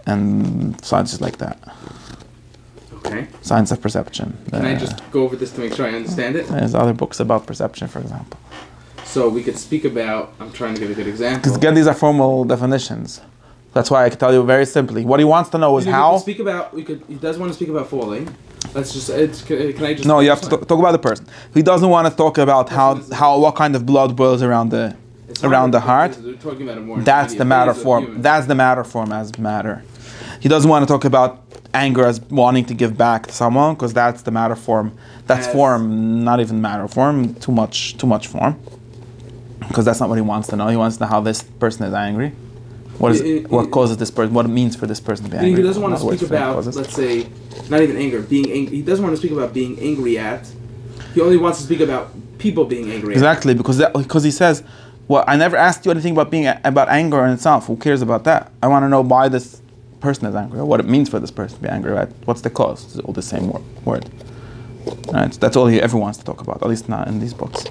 and sciences like that. Okay. Science of perception. Can I just go over this to make sure I understand it? There's other books about perception, for example. So we could speak about, I'm trying to give a good example. Because again, these are formal definitions. That's why I can tell you very simply. What he wants to know is how. He does want to speak about falling. Let's just, can I just... No, you have to talk about the person. He doesn't want to talk about what kind of blood boils around the heart. We're talking about a more That's the matter form. That's the matter form as matter. He doesn't want to talk about anger as wanting to give back to someone, because that's the matter form. That's form, not even matter form. Too much form. Because that's not what he wants to know. He wants to know how this person is angry. What causes this person? What it means for this person to be angry? He doesn't want to speak about, let's say, not even anger, being angry. He doesn't want to speak about being angry at. He only wants to speak about people being angry. Exactly, because he says, "Well, I never asked you anything about anger in itself. Who cares about that? I want to know why this person is angry, or what it means for this person to be angry. Right? What's the cause? It's all the same word. Right? That's all he ever wants to talk about. At least not in these books."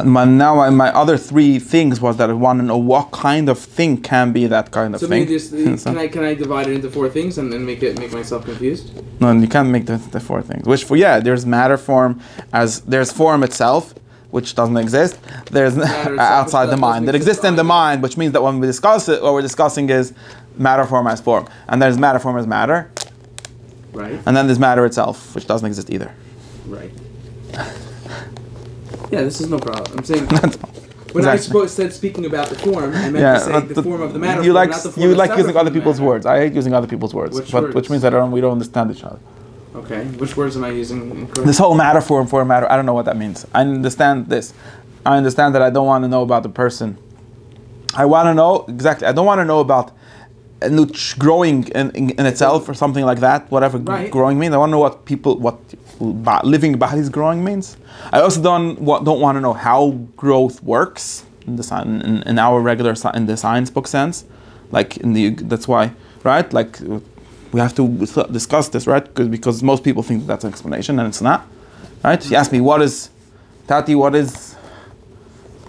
My other three things was that I want to know what kind of thing can be that kind of thing. So can I divide it into four things and then make myself confused? No, you can't make the four things. There's matter form there's form itself, which doesn't exist. There's outside the mind. That exists in the mind, which means that when we discuss it, what we're discussing is matter form as form. And there's matter form as matter. Right. And then there's matter itself, which doesn't exist either. Right. Yeah, this is no problem. I'm saying when I said speaking about the form, I meant to say the form of the matter. You form, not the form you like using other people's words. I hate using other people's words, which means that we don't understand each other. Okay, which words am I using? This whole matter form matter. I don't know what that means. I understand this. I understand that I don't want to know about the person. I want to know exactly. I don't want to know about growing in itself or something like that. Whatever growing means. I want to know what living bodies growing means. I also don't want to know how growth works in our regular in the science book sense, like that's why, right? Like we have to discuss this, right? Because most people think that's an explanation and it's not, right? You ask me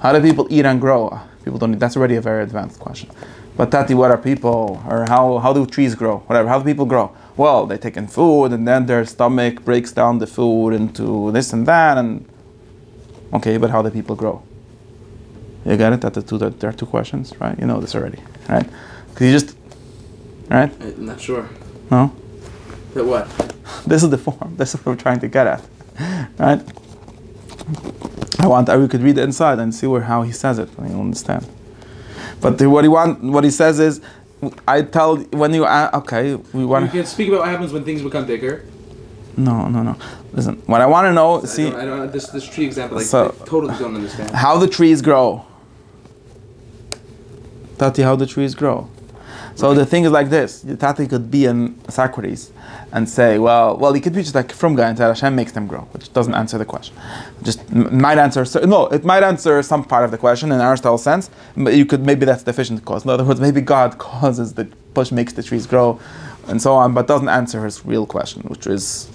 how do people eat and grow? People don't. That's already a very advanced question. But Tati, what are people? Or how do trees grow? Whatever, how do people grow? Well, they take in food and then their stomach breaks down the food into this and that and... Okay, but how do people grow? You get it? There are two questions, right? You know this already, right? Because you just... Right? I'm not sure. No? That what? This is the form. This is what we're trying to get at, right? We could read the inside and see how he says it. You'll understand. But what he says is, I tell when you okay, we want. You can speak about what happens when things become bigger. No. Listen, what I want to know. I don't this tree example. I totally don't understand. How the trees grow. Tati, how the trees grow. So the thing is like this: Tati could be in Socrates and say, well, he could be just like from guy and say Hashem makes them grow, which doesn't answer the question. Just might answer. It might answer some part of the question in Aristotle's sense, but maybe that's deficient cause. In other words, maybe God causes the push makes the trees grow, and so on, but doesn't answer his real question, which is,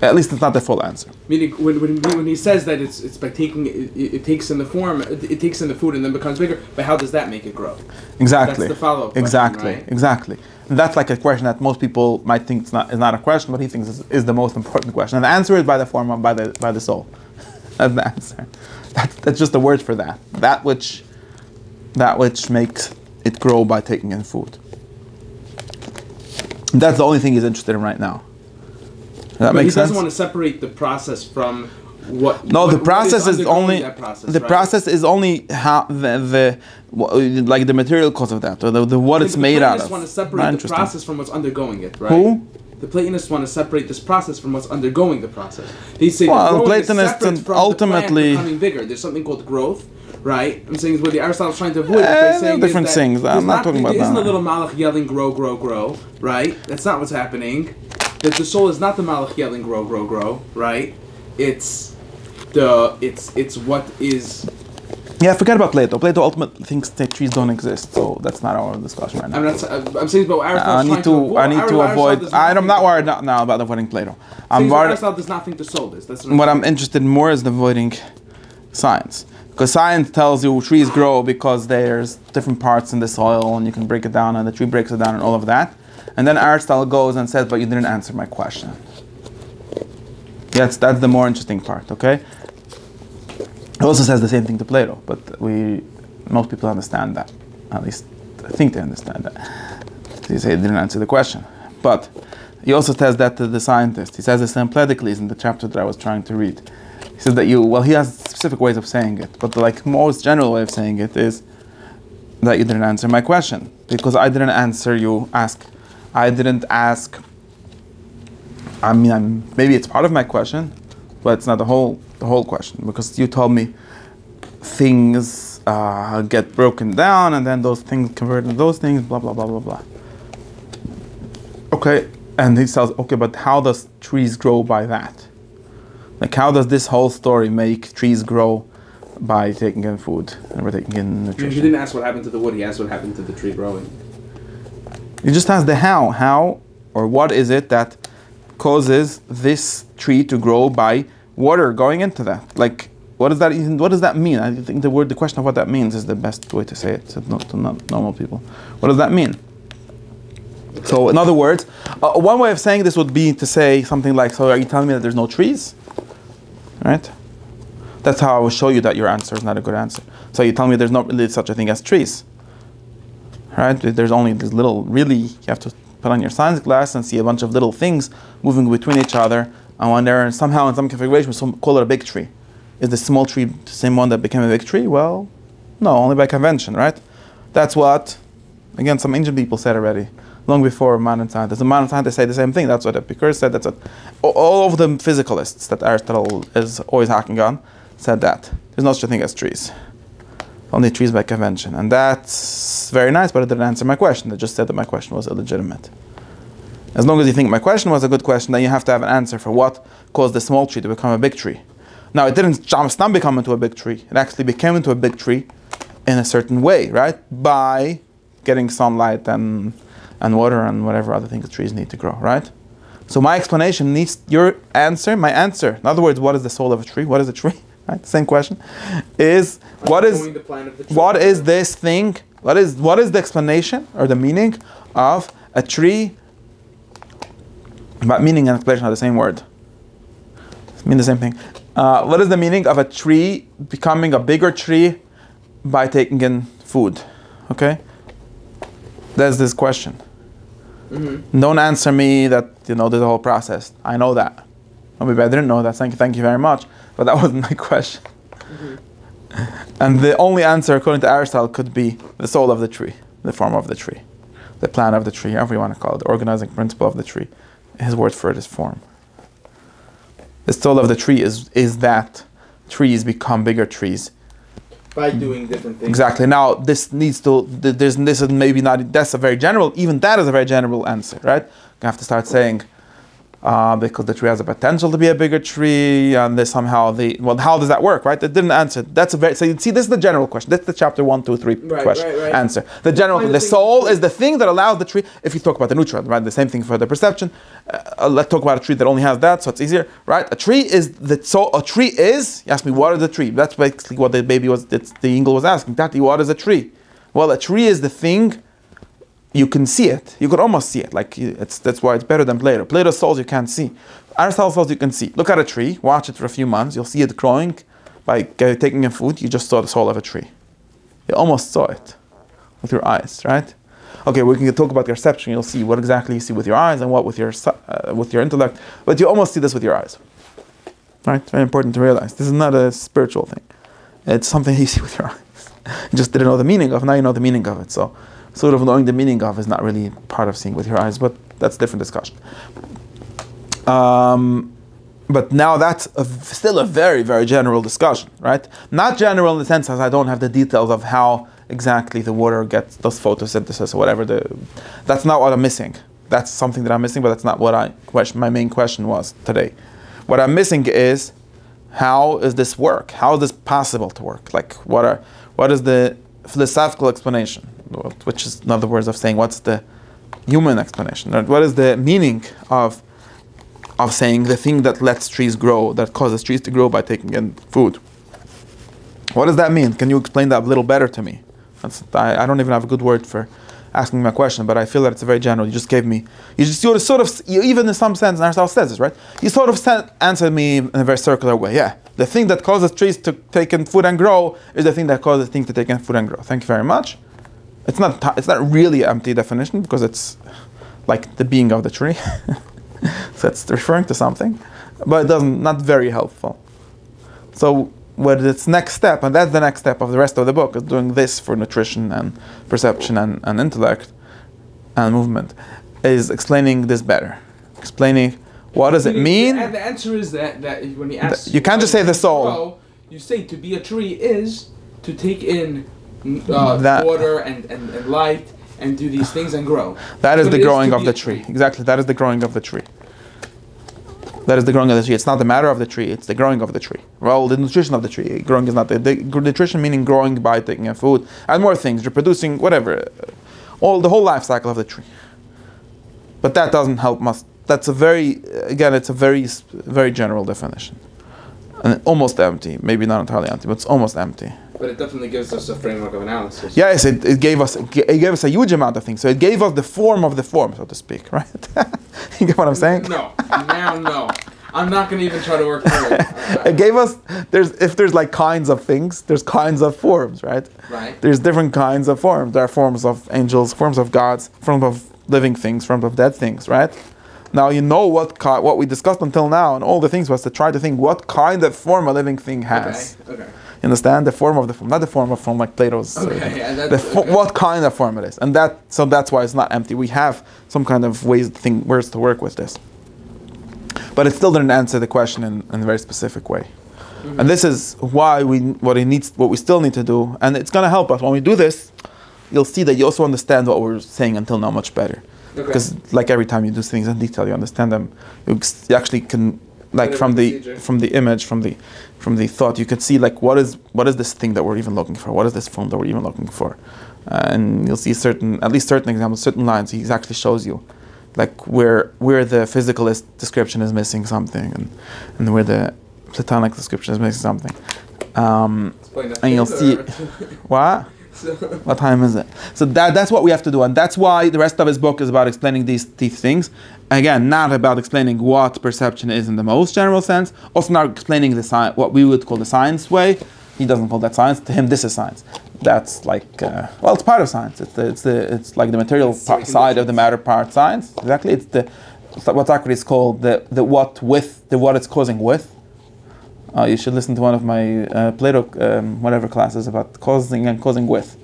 at least it's not the full answer. Meaning, when he says that it's by taking it takes in the form, it takes in the food and then becomes bigger. But how does that make it grow? Exactly. That's the follow-up question, right? Exactly. And that's like a question that most people might think is not a question, but he thinks is the most important question. And the answer is by the form of by the soul. That's the answer. That's just a word for that. That which makes it grow by taking in food. That's the only thing he's interested in right now. That makes sense? He doesn't want to separate the process from what. No, the process is only process, process is only how the material cause of that, or the what it's made out of. The Platonists want to separate the process from what's undergoing it, right? Who? The Platonists want to separate this process from what's undergoing the process. They say Platonists and ultimately the plant becoming bigger. There's something called growth, right? I'm saying is what the Aristotle's trying to avoid. By saying different things. I'm not talking about that. There isn't a little malach yelling grow, grow, grow, right? That's not what's happening. That the soul is not the malach yelling grow, grow, grow, right? It's what is. Yeah, forget about Plato. Plato ultimately thinks that trees don't exist, so that's not our discussion right now. I'm saying about Aristotle. I need to avoid. I'm not worried now about avoiding Plato. Aristotle does not think the soul is. That's what I'm interested in more is avoiding science, because science tells you trees grow because there's different parts in the soil and you can break it down and the tree breaks it down and all of that. And then Aristotle goes and says, but you didn't answer my question. That's the more interesting part, okay? He also says the same thing to Plato, but most people understand that. At least I think they understand that. They say he didn't answer the question. But he also says that to the scientist. He says this in Empedocles in the chapter that I was trying to read. He says that he has specific ways of saying it, but the most general way of saying it is that you didn't answer my question. Because I didn't answer I didn't ask. I mean, maybe it's part of my question, but it's not the whole question, because you told me things get broken down and then those things convert into those things, blah blah blah blah blah. Okay, and he says, okay, but how does trees grow by that? Like, how does this whole story make trees grow by taking in food and we're taking in nutrition? He didn't ask what happened to the wood. He asked what happened to the tree growing. You just ask the how or what is it that causes this tree to grow by water going into that? Like, what does that mean? I think the question of what that means is the best way to say it to not normal people. What does that mean? So, in other words, one way of saying this would be to say something like, so are you telling me that there's no trees? Right? That's how I will show you that your answer is not a good answer. So you tell me there's not really such a thing as trees. Right? There's only this little, really, you have to put on your science glass and see a bunch of little things moving between each other, and when they're somehow in some configuration, we call it a big tree. Is the small tree the same one that became a big tree? Well, no, only by convention, right? That's what, again, some ancient people said already, long before modern scientists. The modern scientists say the same thing. That's what Epicurus said. That's what all of the physicalists that Aristotle is always hacking on said that. There's no such a thing as trees. Only trees by convention. And that's very nice, but it didn't answer my question. It just said that my question was illegitimate. As long as you think my question was a good question, then you have to have an answer for what caused the small tree to become a big tree. Now, it didn't just not become into a big tree. It actually became into a big tree in a certain way, right? By getting sunlight and water and whatever other things trees need to grow, right? So my explanation needs your answer, my answer. In other words, what is the soul of a tree? What is a tree? Right? Same question. Is what is this thing What is the explanation or the meaning of a tree? But meaning and explanation are the same word. Mean the same thing. What is the meaning of a tree becoming a bigger tree by taking in food? Okay, that's this question. Mm-hmm. Don't answer me that there's a whole process. I know that. Or maybe I didn't know that. Thank you very much. But that wasn't my question. Mm-hmm. And the only answer, according to Aristotle, could be the soul of the tree, the form of the tree, the plan of the tree, however you want to call it, the organizing principle of the tree. His word for it is form. The soul of the tree is that trees become bigger trees by doing different things. Exactly. Now this needs to. This is maybe not. That's a very general. Even that is a very general answer, right? You have to start saying. Because the tree has a potential to be a bigger tree, and there's somehow how does that work, right? It didn't answer. That's a very, so you see, this is the general question. That's the chapter 1, 2, 3 question answer. The general, the soul is the thing that allows the tree. If you talk about the neutral, right, the same thing for the perception. Let's talk about a tree that only has that, so it's easier, right? A tree is the soul. A tree is. You ask me, what is a tree? That's basically what the baby was. The eagle was asking. Tati, what is a tree? Well, a tree is the thing. You can see it. You could almost see it. That's why it's better than Plato. Plato's souls you can't see. Aristotle's souls you can see. Look at a tree. Watch it for a few months. You'll see it growing by taking in food. You just saw the soul of a tree. You almost saw it with your eyes, right? Okay, we can talk about perception. You'll see what exactly you see with your eyes and what with your intellect. But you almost see this with your eyes, right? Very important to realize. This is not a spiritual thing. It's something you see with your eyes. You just didn't know the meaning of. Now you know the meaning of it. So. Sort of knowing the meaning of is not really part of seeing with your eyes, but that's a different discussion. But now that's still a very, very general discussion, right? Not general in the sense as I don't have the details of how exactly the water does photosynthesis or whatever. That's not what I'm missing. That's something that I'm missing, but that's not what my main question was today. What I'm missing is, how is this work? How is this possible to work? Like, what is the philosophical explanation? Which is another words of saying what's the human explanation? What is the meaning of saying the thing that lets trees grow, that causes trees to grow by taking in food? What does that mean? Can you explain that a little better to me? I don't even have a good word for asking my question, but I feel that it's very general. You just gave me, even in some sense, Aristotle says this, right? You sort of answered me in a very circular way. Yeah, the thing that causes trees to take in food and grow is the thing that causes things to take in food and grow. Thank you very much. It's not really an empty definition because it's like the being of the tree. So it's referring to something, but not very helpful. So what its next step, and that's the next step of the rest of the book, is doing this for nutrition and perception and intellect and movement, is explaining this better. Explaining what does it mean. The answer is that when he asks you can't just say the soul. You say to be a tree is to take in water and light and do these things and grow. That is the growing of the tree. Exactly, that is the growing of the tree. That is the growing of the tree. It's not the matter of the tree, it's the growing of the tree. Well, the nutrition of the tree. Growing is not the nutrition, meaning growing by taking in food and more things, reproducing, whatever. The whole life cycle of the tree. But that doesn't help us. That's it's a very general definition. And almost empty. Maybe not entirely empty, but it's almost empty. But it definitely gives us a framework of analysis. Yes, it gave us a huge amount of things. So it gave us the form of the form, so to speak, right? You get what I'm saying? No. I'm not going to even try to work through it. It gave us, if there's like kinds of things, there's kinds of forms, right? Right. There's different kinds of forms. There are forms of angels, forms of gods, forms of living things, forms of dead things, right? Now you know what we discussed until now, and all the things was to try to think what kind of form a living thing has. Okay. You understand? The form of the form, not the form of form like Plato's. Okay. What kind of form it is, and that's why it's not empty. We have some kind of words to work with this, but it still didn't answer the question in a very specific way. Mm-hmm. And this is why what we still need to do, and it's going to help us when we do this. You'll see that you also understand what we're saying until now much better. Because like every time you do things in detail, you understand them. You actually can, like from the image, from the thought, you can see like what is this thing that we're even looking for? What is this form that we're even looking for? And you'll see certain examples, certain lines. He actually shows you, like where the physicalist description is missing something, and where the Platonic description is missing something. And you'll see what. What time is it? So that's what we have to do, and that's why the rest of his book is about explaining these things. Again, not about explaining what perception is in the most general sense. Also, not explaining the what we would call the science way. He doesn't call that science. To him, this is science. That's like it's part of science. It's like the material side of the matter part science. Exactly. It's what Socrates called the what it's causing with. You should listen to one of my Plato whatever classes about causing and causing with.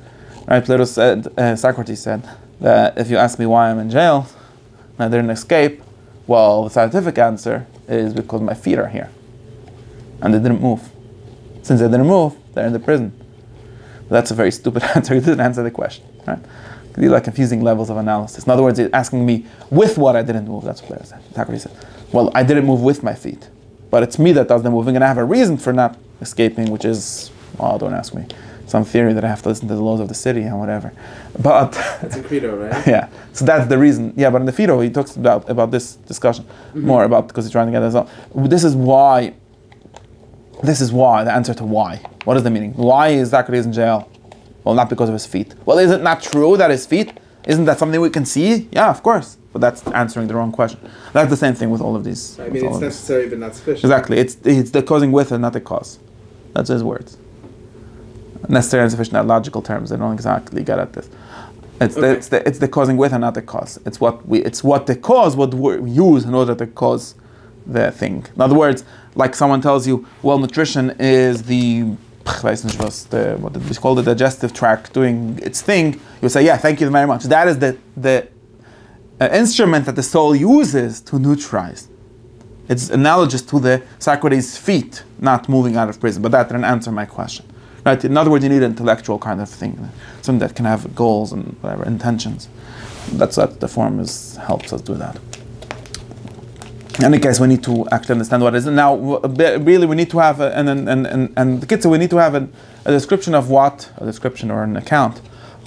Right? Plato said, Socrates said that if you ask me why I'm in jail and I didn't escape, well, the scientific answer is because my feet are here and they didn't move. Since they didn't move, they're in the prison. That's a very stupid answer. He didn't answer the question. Right? These are like confusing levels of analysis. In other words, he's asking me with what I didn't move. That's what Plato said. Socrates said, well, I didn't move with my feet. But it's me that does the moving, and I have a reason for not escaping, which is, well, don't ask me, some theory that I have to listen to the laws of the city and whatever. But that's in Phaedo, right? Yeah, so that's the reason. Yeah, but in the Phaedo, he talks about this discussion more about, because he's trying to get this out. This is why the answer to why. What is the meaning? Why is Zacharias in jail? Well, not because of his feet. Well, is it not true that his feet? Isn't that something we can see? Yeah, of course. But that's answering the wrong question. That's the same thing with all of these. I mean, it's necessary but not sufficient. Exactly. It's the causing with and not the cause. That's his words. Necessary and sufficient are logical terms. They don't exactly get at this. It's the causing with and not the cause. It's what the cause would use in order to cause the thing. In other words, like someone tells you, well, nutrition is what did we call the digestive tract doing its thing. You say, yeah, thank you very much. That is the instrument that the soul uses to neutralize. It's analogous to the Socrates' feet not moving out of prison, but that didn't answer my question. Right? In other words, you need an intellectual kind of thing, something that can have goals and whatever intentions. That's what the form helps us do that. In any case, we need to actually understand what it is. And now, really, we need to have the kids. So we need to have a description of what or an account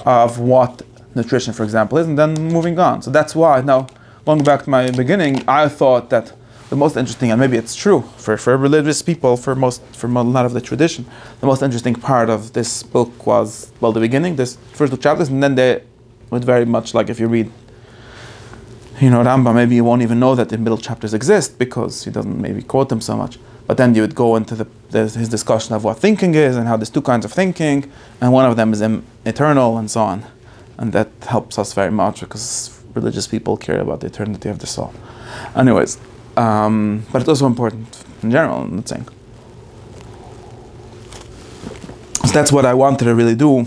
of what nutrition, for example, is, and then moving on. So that's why, now, going back to my beginning, I thought that the most interesting, and maybe it's true for religious people, for a lot of the tradition, the most interesting part of this book was, well, the beginning, this first two chapters, and then they would very much, like if you read, Rambam, maybe you won't even know that the middle chapters exist because he doesn't maybe quote them so much. But then you would go into his discussion of what thinking is and how there's two kinds of thinking, and one of them is eternal and so on. And that helps us very much because religious people care about the eternity of the soul. Anyways, but it's also important in general, I'm not saying. So that's what I wanted to really do.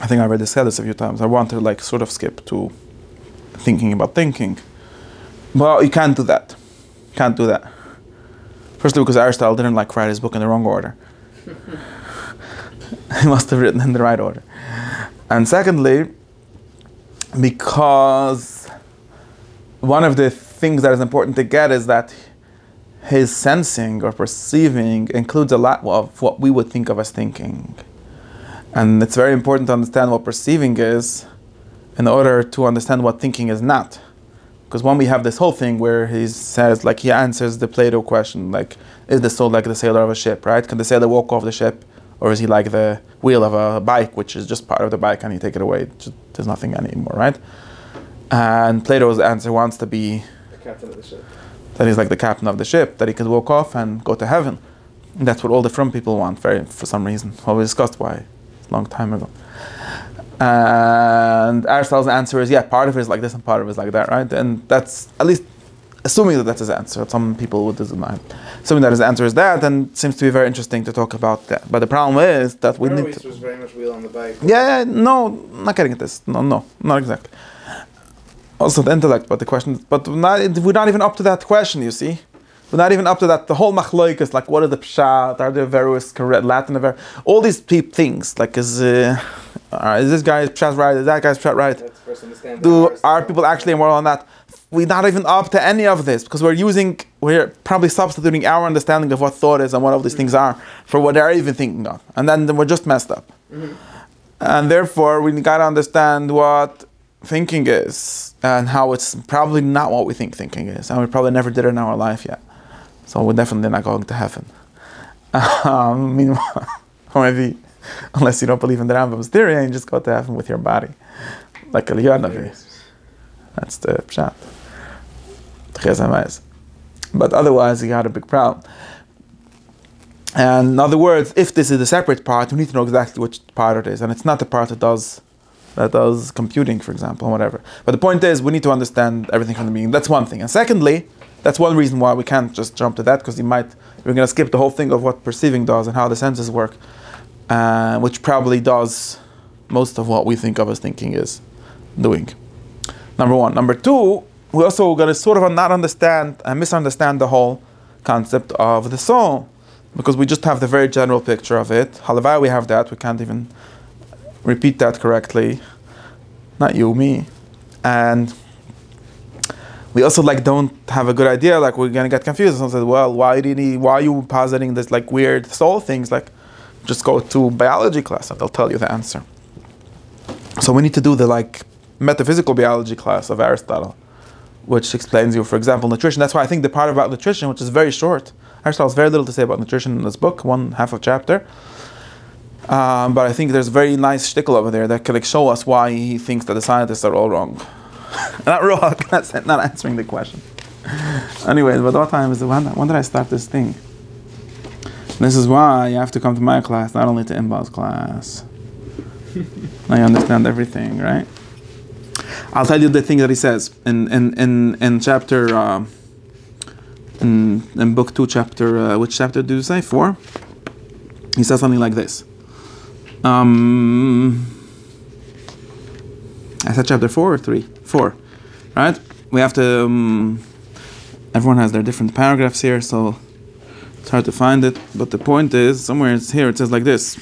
I think I already said this a few times. I wanted to sort of skip to thinking about thinking. Well, you can't do that. Can't do that. Firstly, because Aristotle didn't write his book in the wrong order. He must have written in the right order. And secondly, because one of the things that is important to get is that his sensing or perceiving includes a lot of what we would think of as thinking. And it's very important to understand what perceiving is in order to understand what thinking is not. Because when we have this whole thing where he says, he answers the Plato question, is the soul like the sailor of a ship, right? Can the sailor walk off the ship? Or is he like the wheel of a bike, which is just part of the bike, and you take it away, there's nothing anymore, right? And Plato's answer wants to be the captain of the ship. That he's like the captain of the ship, that he could walk off and go to heaven. And that's what all the from people want, for some reason. Well, we discussed why a long time ago. And Aristotle's answer is, yeah, part of it is like this and part of it is like that, right? And that's, at least, assuming that that's his answer. Some people would deny. Assuming that his answer is that, then it seems to be very interesting to talk about that. But the problem is that we need to... was very much wheel on the bike. Yeah, no, not getting at this. No, not exactly. Also the intellect, but the question... But we're not even up to that question, you see. We're not even up to that. The whole machloikas, what is the pshat? Are there verus correct? Latin ver? All these things, is this guy's pshat right? Is that guy's pshat right? Let's first understand. Are people actually immoral on that? We're not even up to any of this because we're probably substituting our understanding of what thought is and what all these things are for what they're even thinking of, and then we're just messed up. Mm-hmm. And therefore, we gotta understand what thinking is and how it's probably not what we think thinking is, and we probably never did it in our life yet. So we're definitely not going to heaven. Meanwhile, or maybe Unless you don't believe in the Rambam's theory and you just go to heaven with your body. Like Eliyahu Navi. That's the pshat. But otherwise, you had a big problem. And in other words, if this is a separate part, we need to know exactly which part it is. And it's not the part that does computing, for example, or whatever. But the point is, we need to understand everything from the beginning. That's one thing. And secondly, that's one reason why we can't just jump to that, because we're going to skip the whole thing of what perceiving does and how the senses work, which probably does most of what we think of as thinking is doing. Number one. Number two, we also got to sort of not understand and misunderstand the whole concept of the soul, because we just have the very general picture of it. Halavai, we have that. We can't even repeat that correctly. Not you, me. And we also don't have a good idea. We're gonna get confused and say, well, why are you positing this weird soul things? Just go to biology class and they'll tell you the answer. So we need to do the metaphysical biology class of Aristotle, which explains you, for example, nutrition. That's why I think the part about nutrition, which is very short, Aristotle has very little to say about nutrition in this book, one half a chapter. But I think there's a very nice shtickle over there that can show us why he thinks that the scientists are all wrong. Not wrong, not answering the question. Anyways, but what time is it? When did I start this thing? This is why you have to come to my class, not only to Inbal's class. Now you understand everything, right? I'll tell you the thing that he says in chapter in book 2, chapter which chapter do you say? 4? He says something like this. I said chapter 4 or 3? 4, right? We have to. Everyone has their different paragraphs here, so it's hard to find it. But the point is, somewhere it's here. It says like this.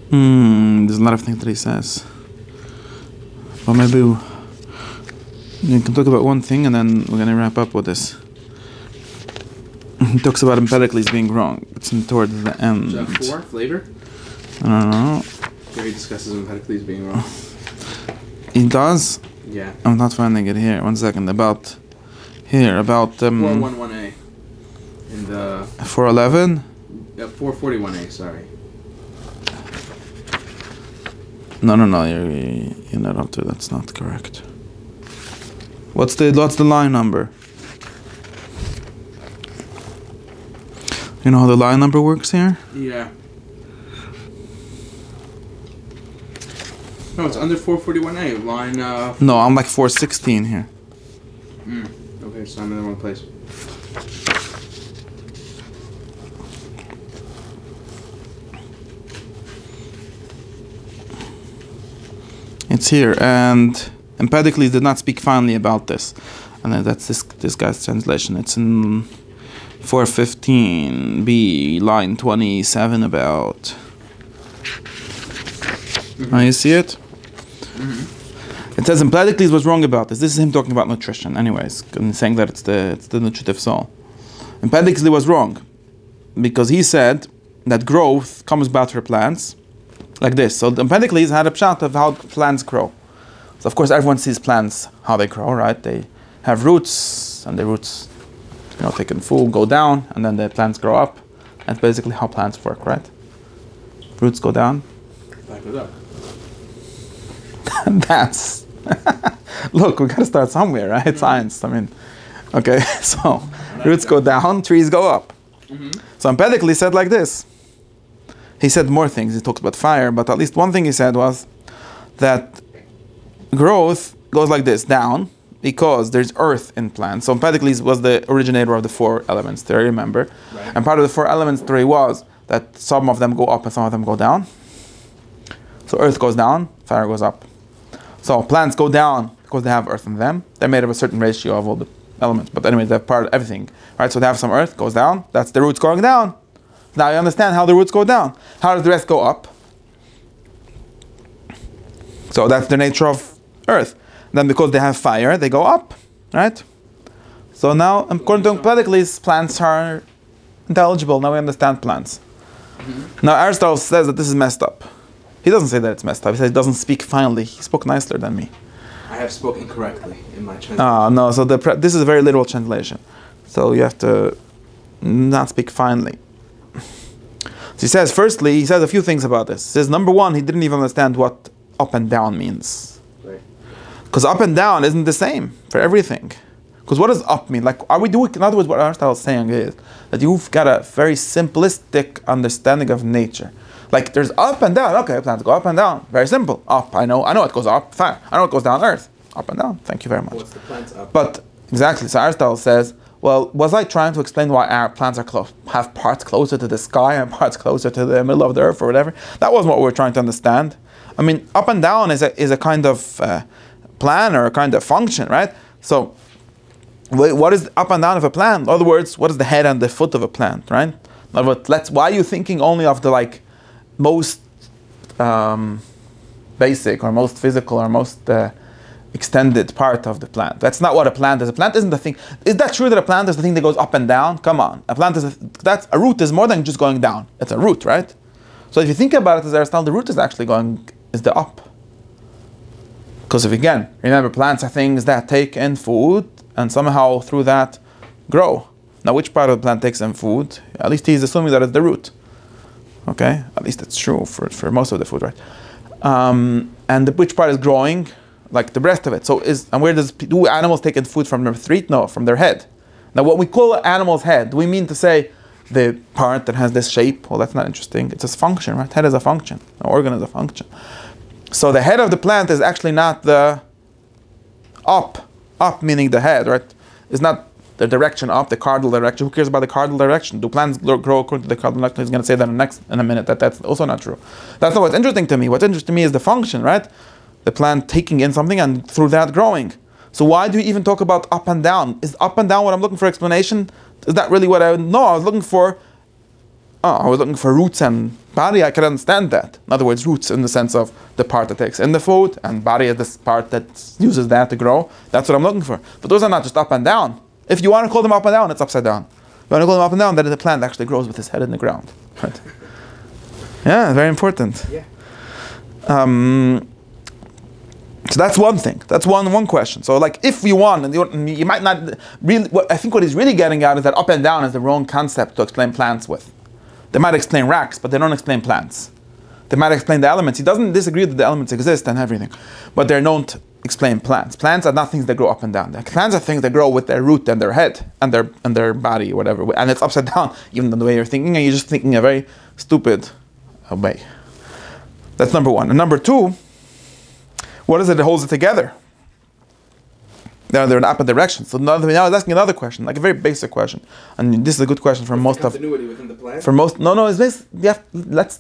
There's a lot of things that he says. Well, maybe you can talk about one thing and then we're going to wrap up with this. He talks about Empedocles being wrong. It's towards the end. Is that 4? Flavor? I don't know. Here he discusses Empedocles being wrong. He does? Yeah. I'm not finding it here. 1 second. About 411A. In the... 411? Yeah, 441A, sorry. No, you're not up to. That's not correct. What's the line number? You know how the line number works here? Yeah. No, it's under 441A. Line. No, I'm 416 here. Okay, so I'm in the wrong place. It's here, and Empedocles did not speak finally about this, and that's this guy's translation. It's in 415b, line 27. About. Now you see it. It says Empedocles was wrong about this. This is him talking about nutrition, anyways, and saying that it's the nutritive soul. Empedocles was wrong because he said that growth comes about for plants. Like this. So Empedocles had a pshat of how plants grow. So of course everyone sees plants, how they grow, right? They have roots, and the roots, take in full, go down, and then the plants grow up. That's basically how plants work, right? Roots go down. Back it up. That's... Look, we gotta start somewhere, right? Science, okay, so roots go down, trees go up. So Empedocles said like this. He said more things. He talks about fire, but at least one thing he said was that growth goes like this, down, because there's earth in plants. So Empedocles was the originator of the 4 elements theory, remember? Right. And part of the 4 elements theory was that some of them go up and some of them go down. So earth goes down, fire goes up. So plants go down because they have earth in them. They're made of a certain ratio of all the elements. But anyway, they're part of everything. Right? So they have some earth, goes down. That's the roots going down. Now you understand how the roots go down. How does the rest go up? So that's the nature of earth. Then because they have fire, they go up, right? So now, according to Empedocles, plants are intelligible. Now we understand plants. Now Aristotle says that this is messed up. He doesn't say that it's messed up. He says he doesn't speak finally. He spoke nicer than me. I have spoken correctly in my translation. No. So this is a very literal translation. So you have to not speak finely. So he says, firstly, he says a few things about this. He says, number one, he didn't even understand what up and down means. Because up and down isn't the same for everything. Because what does up mean? Like, are we doing, in other words, what Aristotle is saying is that you've got a very simplistic understanding of nature. Like, there's up and down. Okay, plants go up and down. Very simple. Up, I know it goes up. Fine. I know it goes down earth. Up and down. Thank you very much. What's the plants up? But, exactly. So Aristotle says, well, was I trying to explain why our plants are have parts closer to the sky and parts closer to the middle of the earth or whatever? That wasn't what we were trying to understand. I mean, up and down is a kind of plan or a kind of function, right? So, what is up and down of a plant? In other words, what is the head and the foot of a plant, right? In other words, why are you thinking only of the most basic or most physical or most extended part of the plant? That's not what a plant is. A plant isn't the thing. Is that true that a plant is the thing that goes up and down? Come on, a plant is a root is more than just going down. It's a root, right? So if you think about it as Aristotle, the root is actually is the up. Because again, remember, plants are things that take in food and somehow through that grow. Now, which part of the plant takes in food? At least he's assuming that it's the root. Okay, at least it's true for most of the food, right? And which part is growing? Like the rest of it. So where do animals take in food from their feet? No, from their head. Now, what we call an animal's head, do we mean to say the part that has this shape? Well, that's not interesting. It's a function, right? Head is a function. An organ is a function. So the head of the plant is actually not the up meaning the head, right? It's not the direction up, the cardinal direction. Who cares about the cardinal direction? Do plants grow according to the cardinal direction? He's going to say that in a minute. That's also not true. That's not what's interesting to me. What's interesting to me is the function, right? The plant taking in something and through that growing. So why do you even talk about up and down? Is up and down what I'm looking for explanation? Is that really what I would know? I was looking for roots and body. I can understand that. In other words, roots in the sense of the part that takes in the food, and body is this part that uses that to grow. That's what I'm looking for. But those are not just up and down. If you want to call them up and down, it's upside down. If you want to call them up and down, then the plant actually grows with its head in the ground. Right? Yeah, very important. Yeah. So that's one thing. That's one question. So if you want, and you might not really, I think what he's really getting at is that up and down is the wrong concept to explain plants with. They might explain racks, but they don't explain plants. They might explain the elements. He doesn't disagree that the elements exist and everything, but they don't explain plants. Plants are not things that grow up and down. Plants are things that grow with their root and their head and their body, whatever. And it's upside down, even the way you're thinking, and you're just thinking a very stupid way. That's number one. And number two, what is it that holds it together? They're in opposite directions. So now I was asking another question, like a very basic question, and this is a good question for most of. Continuity within the plant. For most, no, it's this.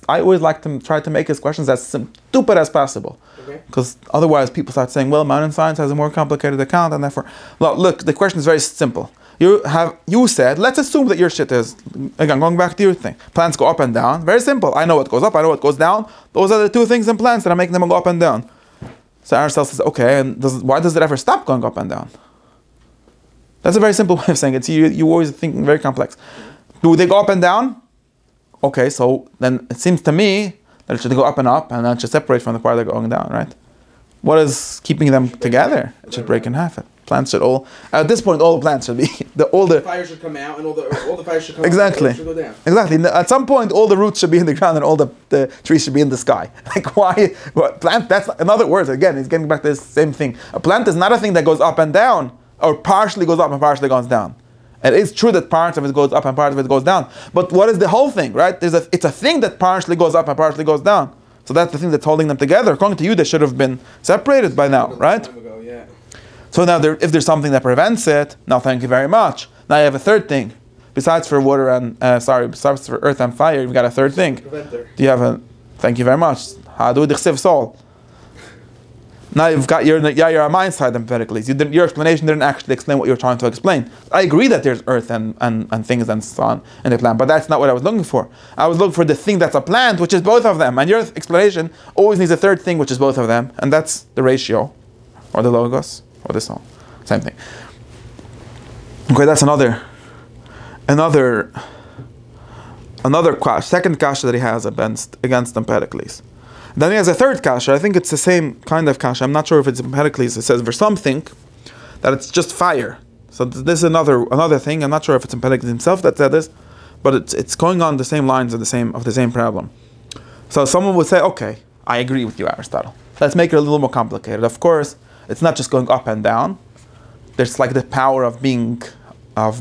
I always like to try to make his questions as stupid as possible, because otherwise people start saying, "Well, modern science has a more complicated account," and therefore, look, the question is very simple. You said, let's assume that your shit is, again, going back to your thing. Plants go up and down. Very simple. I know what goes up. I know what goes down. Those are the two things in plants that are making them go up and down. So Aristotle says, okay, and why does it ever stop going up and down? That's a very simple way of saying it. You always thinking very complex. Do they go up and down? Okay, so then it seems to me that it should go up and up, and then it should separate from the part that are going down, right? What is keeping them together? It should break in half. Plants should at this point, all the plants should be, all the fire should come out, and all the fire should come exactly. out, and should go down. Exactly. At some point, all the roots should be in the ground, and all the trees should be in the sky. Like why? Plant. That's in other words. Again, he's getting back to the same thing. A plant is not a thing that goes up and down, or partially goes up and partially goes down. And it's true that part of it goes up and part of it goes down. But what is the whole thing, right? It's a thing that partially goes up and partially goes down. So that's the thing that's holding them together. According to you, they should have been separated by now, right? So now, if there's something that prevents it, now thank you very much. Now you have a third thing, besides for water and besides for earth and fire, you've got a third thing. Preventer. Do you have a? Thank you very much. Hadu d'chsev sol. Now you've got your mind side empirically. Your explanation didn't actually explain what you're trying to explain. I agree that there's earth and things and so on in the plant, but that's not what I was looking for. I was looking for the thing that's a plant, which is both of them. And your explanation always needs a third thing, which is both of them, and that's the ratio, or the logos. Or this all, same thing. Okay, that's another second kasha that he has against Empedocles. Then he has a third kasha. I think it's the same kind of kasha. I'm not sure if it's Empedocles. It says for something that it's just fire. So this is another thing. I'm not sure if it's Empedocles himself that said this, but it's going on the same lines of the same problem. So someone would say, okay, I agree with you, Aristotle. Let's make it a little more complicated. Of course, it's not just going up and down. There's like the power of being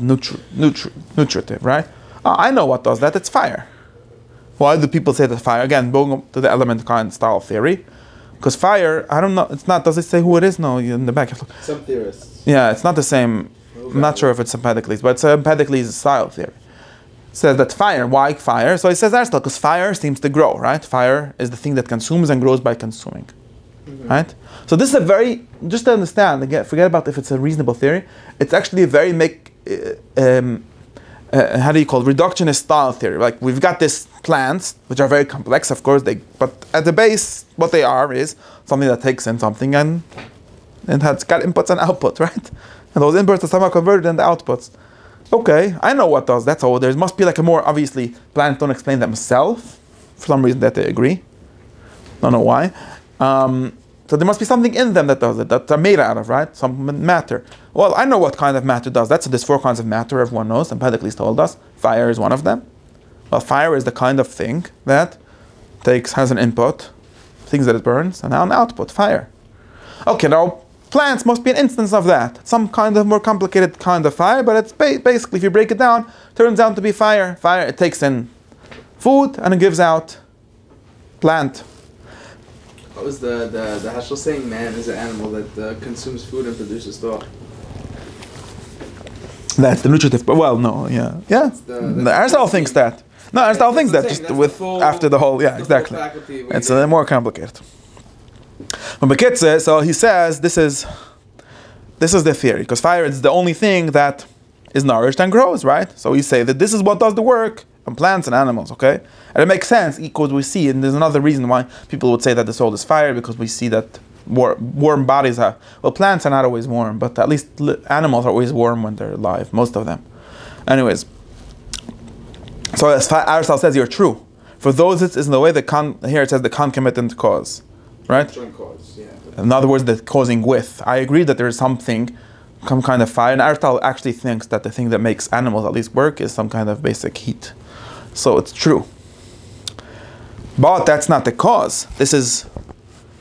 nutritive, right? I know what does that. It's fire. Why do people say that fire? Again, going to the element kind style theory. Because fire, I don't know, it's not, does it say who it is? No, in the back. Some theorists. Yeah, it's not the same. I'm not sure if it's Empedocles, but it's Empedocles style theory. It says that fire, why fire? So it says Aristotle, because fire seems to grow, right? Fire is the thing that consumes and grows by consuming, right? So this is a very, just to understand, again, forget about if it's a reasonable theory, it's actually a very how do you call it, reductionist style theory. Like we've got these plants, which are very complex, of course, but at the base, what they are is something that takes in something and it has got inputs and outputs, right? And those inputs are somehow converted into outputs. Okay, I know what does that. So there must be like a more, obviously, plants don't explain themselves. For some reason that they agree. Don't know why. So there must be something in them that does it, that are made out of, right? Some matter. Well, I know what kind of matter does that. So there's 4 kinds of matter, everyone knows. Empedocles told us. Fire is one of them. Well, fire is the kind of thing that has an input, things that it burns, and now an output, fire. Okay, now plants must be an instance of that. Some kind of more complicated kind of fire, but it's basically, if you break it down, turns out to be fire. Fire, it takes in food and it gives out plant. What was the Heschel saying? Man is an animal that consumes food and produces thought. That's the nutritive. Well, no, yeah. Aristotle thinks that. No, Aristotle thinks that just with after the whole. Yeah, exactly. It's more complicated. But Bekitze, so he says this is the theory, because fire is the only thing that is nourished and grows, right? So we say that this is what does the work on plants and animals, okay? And it makes sense because we see, and there's another reason why people would say that the soul is fire, because we see that warm bodies have, well, plants are not always warm, but at least animals are always warm when they're alive, most of them. Anyways, so as Aristotle says, you're true. For those, it's in the way here it says the concomitant cause, right? Cause, yeah. In other words, the causing with. I agree that there is some kind of fire, and Aristotle actually thinks that the thing that makes animals at least work is some kind of basic heat. So it's true. But that's not the cause. This is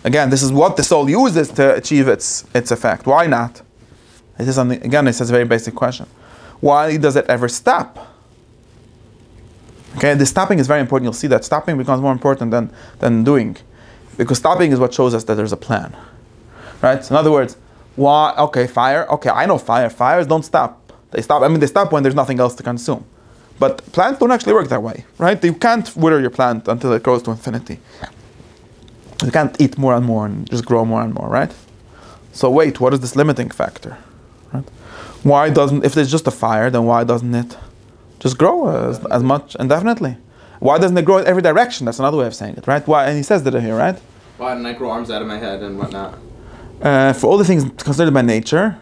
what the soul uses to achieve its effect. Why not? It is again, it's a very basic question. Why does it ever stop? Okay, the stopping is very important. You'll see that stopping becomes more important than doing. Because stopping is what shows us that there's a plan. Right? So in other words, why? Okay, fire. Okay, I know fire. Fires don't stop. They stop. I mean, they stop when there's nothing else to consume. But plants don't actually work that way, right? You can't wither your plant until it grows to infinity. You can't eat more and more and just grow more and more, right? So wait, what is this limiting factor? Right? Why doesn't, if there's just a fire, then why doesn't it just grow as much indefinitely? Why doesn't it grow in every direction? That's another way of saying it, right? Why? And he says that here, right? Why didn't I grow arms out of my head and whatnot? For all the things considered by nature,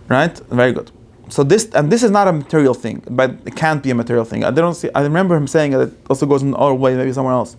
right? Very good. So this is not a material thing, but it can't be a material thing. I remember him saying that it also goes in other way, maybe somewhere else.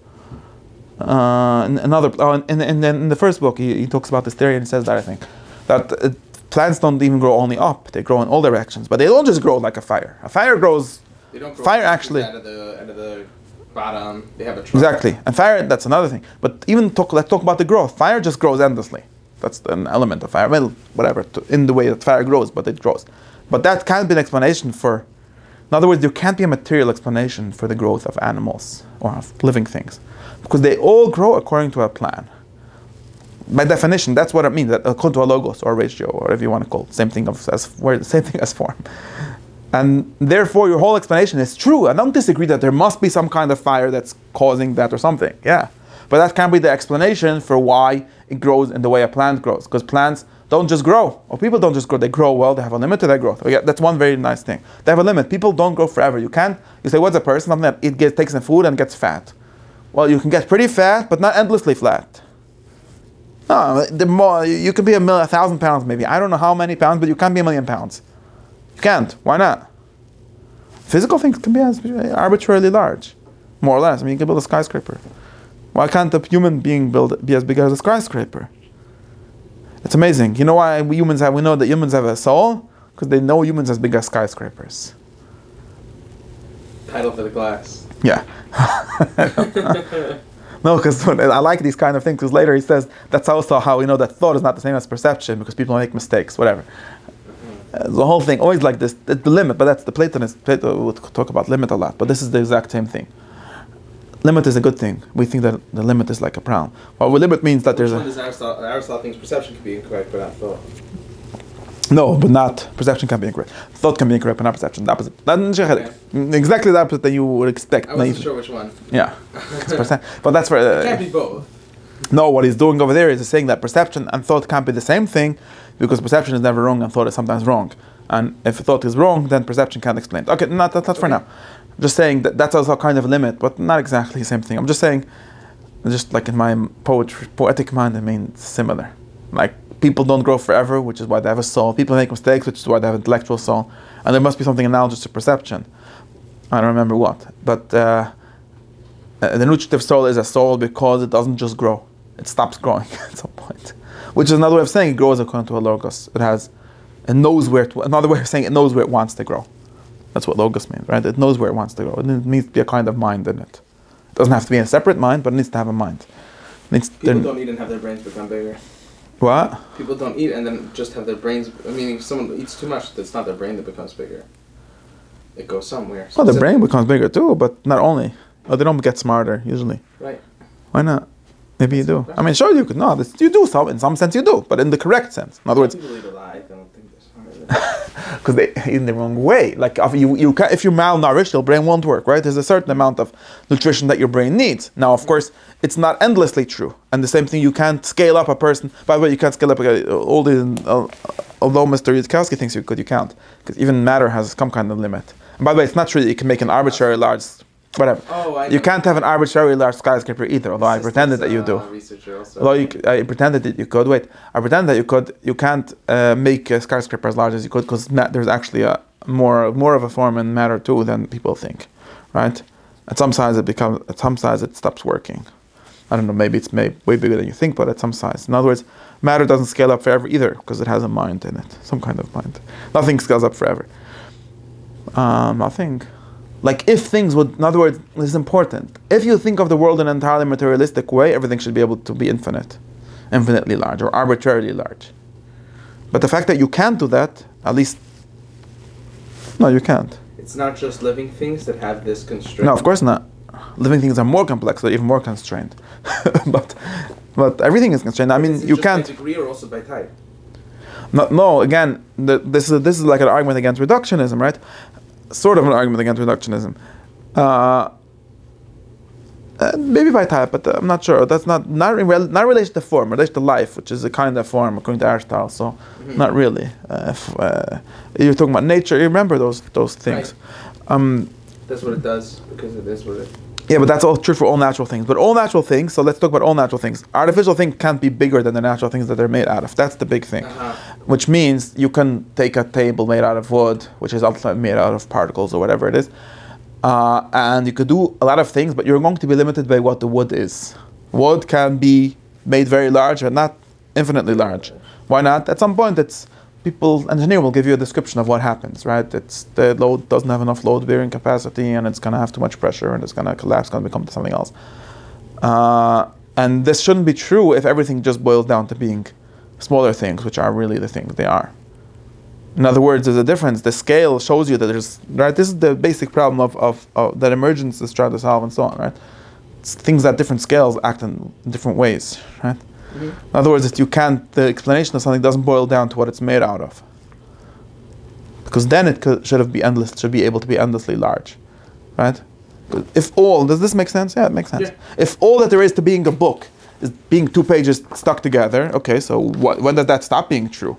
In the first book, he talks about this theory and he says that, I think, that plants don't even grow only up; they grow in all directions. But they don't just grow like a fire. A fire grows. They don't grow fire actually out of the bottom. They have a trunk. Exactly, and fire, that's another thing. But let's talk about the growth. Fire just grows endlessly. That's an element of fire. Well, whatever, in the way that fire grows, but it grows. But that can't be an explanation for. In other words, there can't be a material explanation for the growth of animals or of living things, because they all grow according to a plan. By definition, that's what it means. That according to a logos or a ratio, or whatever you want to call it, same thing as form. And therefore, your whole explanation is true. I don't disagree that there must be some kind of fire that's causing that or something. Yeah, but that can't be the explanation for why it grows in the way a plant grows. Because plants don't just grow, or people don't just grow. They grow well. They have a limit to their growth. Oh, yeah, that's one very nice thing. They have a limit. People don't grow forever. You say, what's a person? Something that takes in food and gets fat. Well, you can get pretty fat, but not endlessly flat. No, the more you can be 1,000 pounds maybe. I don't know how many pounds, but you can't be 1,000,000 pounds. You can't. Why not? Physical things can be arbitrarily large, more or less. I mean, you can build a skyscraper. Why can't a human being be as big as a skyscraper? It's amazing. You know why we know that humans have a soul? Because they know humans as big as skyscrapers. Title for the class. Yeah. No, because I like these kind of things, because later he says that's also how we know that thought is not the same as perception, because people make mistakes, whatever. The whole thing, always like this, the limit, but that's the Platonist. Plato would talk about limit a lot, but this is the exact same thing. Limit is a good thing. We think that the limit is like a problem. Well, limit means that there's Aristotle thinks perception can be incorrect, but not thought. No, but not. Perception can be incorrect. Thought can be incorrect, but not perception. The opposite. Okay. Exactly the opposite that you would expect. I wasn't sure which one. Yeah. But that's for... it can't be both. No, what he's doing over there is saying that perception and thought can't be the same thing, because perception is never wrong and thought is sometimes wrong. And if thought is wrong, then perception can't explain it. Okay, that's for now. Just saying that that's also kind of a limit, but not exactly the same thing. I'm just saying, just like in my poetic mind, I mean similar. Like, people don't grow forever, which is why they have a soul. People make mistakes, which is why they have an intellectual soul. And there must be something analogous to perception. I don't remember what. But the nutritive soul is a soul because it doesn't just grow. It stops growing at some point. Which is another way of saying it grows according to a logos. It knows where to, another way of saying it knows where it wants to grow. That's what logos means, right? It knows where it wants to grow. It needs to be a kind of mind in it. It doesn't have to be a separate mind, but it needs to have a mind. People don't eat and have their brains become bigger. What? People don't eat and then just have their brains, meaning if someone eats too much, it's not their brain that becomes bigger. It goes somewhere. Well, the brain becomes bigger too, but not only. Oh, they don't get smarter, usually. Right. Why not? Maybe you do. I mean, sure, you could. No, you do some. In some sense, you do, but in the correct sense. In other words, people eat a lie. I don't think they're smarter. because they eat in the wrong way. Like if you're malnourished, your brain won't work, right? There's a certain amount of nutrition that your brain needs. Now, of course, it's not endlessly true. And the same thing, you can't scale up a person. By the way, you can't scale up although Mr. Yudkowsky thinks you could, you can't, because even matter has some kind of limit. And by the way, it's not true that you can make an arbitrary large. Whatever. You can't have an arbitrary large skyscraper either, although I pretended that you do. Although I pretended that you could. Wait, I pretended that you could. You can't make a skyscraper as large as you could, because there's actually a more of a form in matter too than people think, right? At some size it stops working. I don't know, maybe it's way bigger than you think, but at some size. In other words, matter doesn't scale up forever either, because it has a mind in it, some kind of mind. Nothing scales up forever. Nothing. Like if things would, in other words, this is important. If you think of the world in an entirely materialistic way, everything should be able to be infinitely large, or arbitrarily large. But the fact that you can't do that, at least, no, you can't. It's not just living things that have this constraint. No, of course not. Living things are more complex, they're even more constrained. but everything is constrained. I mean, you can't. By degree or also by type? No. Again, this is like an argument against reductionism, right? Sort of an argument against reductionism. Maybe by type, but I'm not sure. That's not related to form, related to life, which is a kind of form according to Aristotle. So, not really. If you're talking about nature, you remember those things. Right. That's what it does, because it is what it. Yeah, but that's all true for all natural things. But all natural things, so let's talk about all natural things. Artificial things can't be bigger than the natural things that they're made out of. That's the big thing. Which means you can take a table made out of wood, which is ultimately made out of particles or whatever it is, and you could do a lot of things, but you're going to be limited by what the wood is. Wood can be made very large, but not infinitely large. Why not? At some point, engineer will give you a description of what happens, right? The load doesn't have enough load bearing capacity, and it's going to have too much pressure, and it's going to collapse, going to become something else. And this shouldn't be true if everything just boils down to being smaller things, which are really the things they are. In other words, there's a difference. The scale shows you that there's, right? This is the basic problem of that emergence is trying to solve, and so on, right? It's things at different scales act in different ways, right? In other words, the explanation of something doesn't boil down to what it's made out of, because then it should be able to be endlessly large, right? Does this make sense? Yeah, it makes sense. Yeah. If all that there is to being a book is being 2 pages stuck together, okay, so when does that stop being true?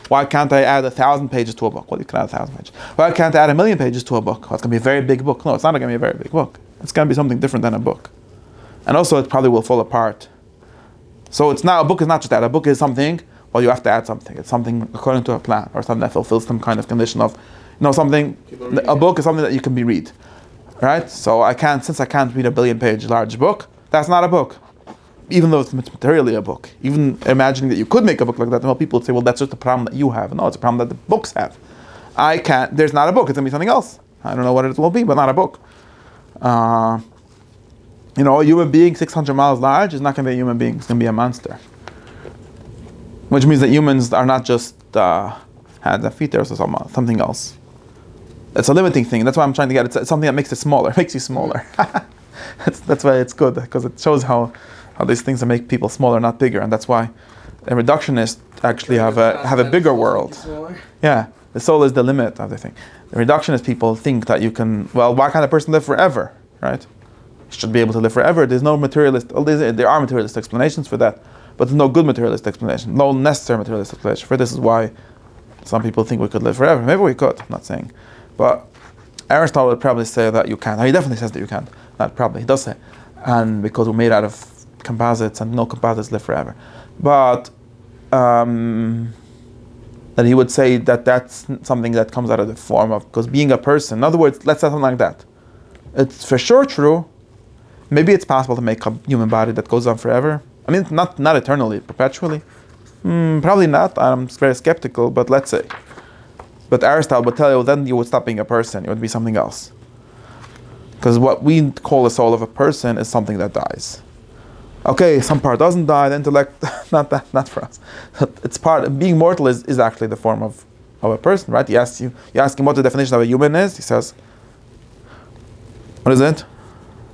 Why can't I add 1,000 pages to a book? Well, you can add 1,000 pages. Why can't I add 1,000,000 pages to a book? Well, it's going to be a very big book. No, it's not going to be a very big book. It's going to be something different than a book. And also, it probably will fall apart. So a book is not just that. A book is something, well, you have to add something. It's something according to a plan, or something that fulfills some kind of condition of, something. A book is something that you can be read, right? So since I can't read a 1,000,000,000-page large book, that's not a book. Even though it's materially a book. Even imagining that you could make a book like that, well, people would say, well, that's just a problem that you have. No, it's a problem that the books have. I can't. There's not a book. It's gonna be something else. I don't know what it will be, but not a book. A human being 600 miles large is not gonna be a human being. It's gonna be a monster. Which means that humans are not just hands and feet. There's something else. It's a limiting thing. That's why I'm trying to get it. It's something that makes it smaller. It makes you smaller. That's why it's good, because it shows how these things make people smaller, not bigger, and that's why the reductionists actually have a bigger world. Yeah, the soul is the limit of the thing. The reductionist people think that you can. Well, why can't a person live forever? Right? You should be able to live forever. There's no materialist. There are materialist explanations for that, but there's no good materialist explanation. No necessary materialist explanation for this. Is why some people think we could live forever. Maybe we could. I'm not saying, but Aristotle would probably say that you can't. He definitely says that you can't. Not probably. He does say, and because we're made out of composites, and no composites live forever. But that he would say that that's something that comes out of the form of, because being a person. In other words, let's say something like that. It's for sure true. Maybe it's possible to make a human body that goes on forever. I mean, not eternally, perpetually. Probably not. I'm very skeptical, but let's say. But Aristotle would tell you, then you would stop being a person. You would be something else. Because what we call the soul of a person is something that dies. Okay, some part doesn't die. The intellect, not for us. It's part. Being mortal is actually the form of a person, right? You ask him what the definition of a human is. He says, what is it?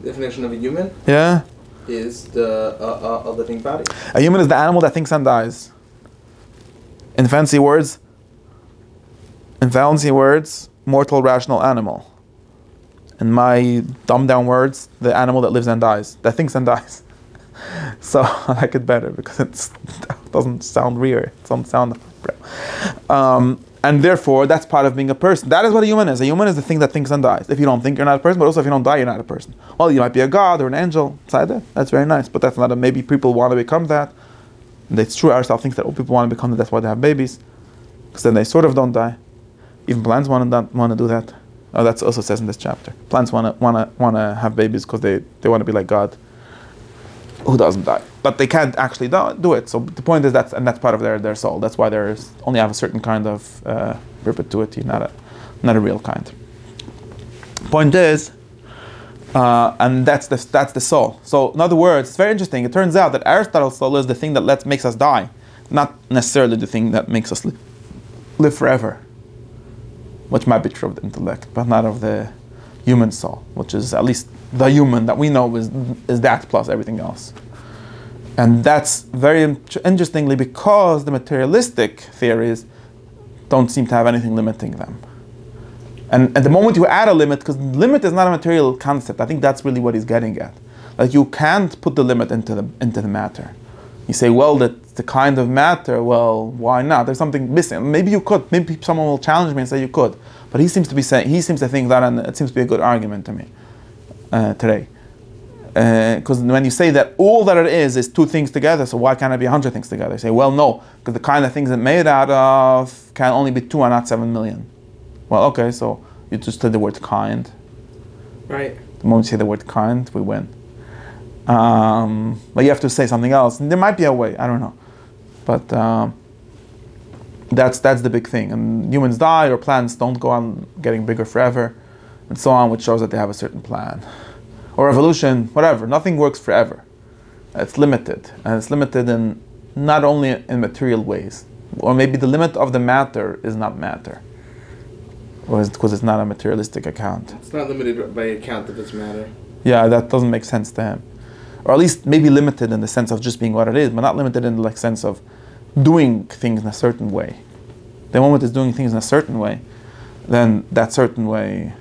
Definition of a human? Yeah. Is a living body. A human is the animal that thinks and dies. In fancy words, mortal, rational animal. In my dumbed down words, the animal that lives and dies, that thinks and dies. So I like it better because it doesn't sound weird. It doesn't sound real. And therefore, that's part of being a person. That is what a human is. A human is the thing that thinks and dies. If you don't think, you're not a person, but also if you don't die, you're not a person. Well, you might be a god or an angel. That's very nice, but that's not maybe people want to become that. And it's true, Aristotle thinks that people want to become that, that's why they have babies. Because then they sort of don't die. Even plants want to do that. Oh, that also says in this chapter. Plants want to have babies because they want to be like God, who doesn't die. But they can't actually do it. So the point is that's part of their soul. That's why they only have a certain kind of perpetuity, not a real kind. Point is, and that's the soul. So in other words, it's very interesting. It turns out that Aristotle's soul is the thing that makes us die, not necessarily the thing that makes us live forever. Which might be true of the intellect, but not of the human soul, which is at least the human that we know is that plus everything else. And that's very interestingly because the materialistic theories don't seem to have anything limiting them. And at the moment you add a limit, because limit is not a material concept, I think that's really what he's getting at. Like you can't put the limit into the matter. You say, well, that's the kind of matter, well, why not? There's something missing. Maybe you could. Maybe someone will challenge me and say you could. But he seems to think that, and it seems to be a good argument to me today. Because when you say that all that it is two things together, so why can't it be 100 things together? You say, well, no, because the kind of things it's made out of can only be 2 and not 7 million. Well, okay, so you just said the word kind. Right. The moment you say the word kind, we win. But you have to say something else. And there might be a way, I don't know. But that's the big thing. And humans die, or plants don't go on getting bigger forever, and so on, which shows that they have a certain plan. Or evolution, whatever. Nothing works forever. It's limited. And it's limited in not only in material ways. Or maybe the limit of the matter is not matter. Or because it's not a materialistic account. It's not limited by account of its matter. Yeah, that doesn't make sense to him. Or at least maybe limited in the sense of just being what it is, but not limited in the sense of doing things in a certain way. The moment it's doing things in a certain way, then that certain way.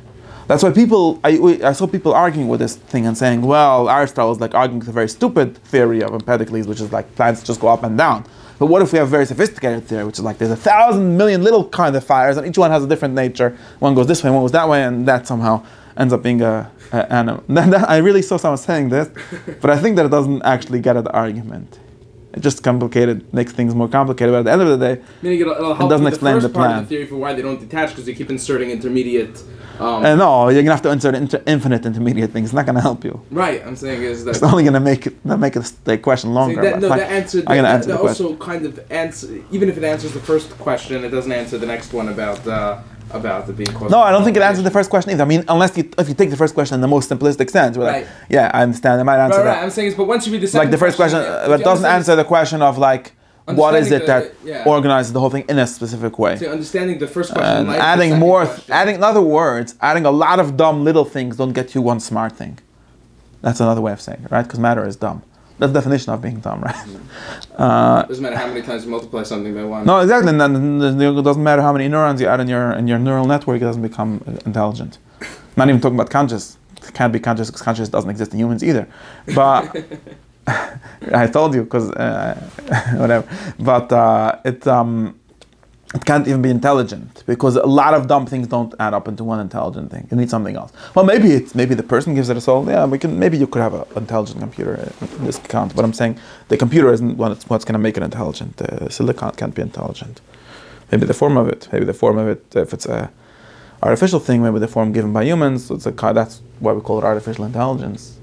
That's why I saw people arguing with this thing and saying, well, Aristotle is like arguing with a very stupid theory of Empedocles, which is like plants just go up and down. But what if we have a very sophisticated theory, which is like there's 1,000 million little kind of fires, and each one has a different nature. One goes this way, one goes that way, and that somehow ends up being an animal. I really saw someone saying this, but I think that it doesn't actually get at the argument. It just makes things more complicated. But at the end of the day, it doesn't explain the plan. Part of the theory for why they don't detach, because they keep inserting intermediate. No, you're gonna have to insert infinite intermediate things. It's not gonna help you. Right, I'm saying is that it's only gonna make the question longer. That also kind of answer. Even if it answers the first question, it doesn't answer the next one about about the being causal. No, I don't think it answers the first question either. I mean, if you take the first question in the most simplistic sense, we're like, Right. yeah, I understand. I might answer Right, that. right. I'm saying is, but once you read the second Like the first question, if but you doesn't understand answer the question of like, what is it Understanding that the- yeah. organizes the whole thing in a specific way? So understanding the first question, And like the adding second more, question. in other words, adding a lot of dumb little things don't get you one smart thing. That's another way of saying it, right? Because matter is dumb. That's the definition of being dumb, right? Doesn't matter how many times you multiply something by one. No, exactly. And then it doesn't matter how many neurons you add in your neural network; it doesn't become intelligent. I'm not even talking about conscious. It can't be conscious because conscious doesn't exist in humans either. But I told you because whatever. But it can't even be intelligent because a lot of dumb things don't add up into one intelligent thing. You need something else. Well, maybe the person gives it a soul. Yeah, maybe you could have an intelligent computer in this account. But I'm saying the computer isn't what's going to make it intelligent. The silicon can't be intelligent. Maybe the form of it. If it's a artificial thing, maybe the form given by humans. That's why we call it artificial intelligence.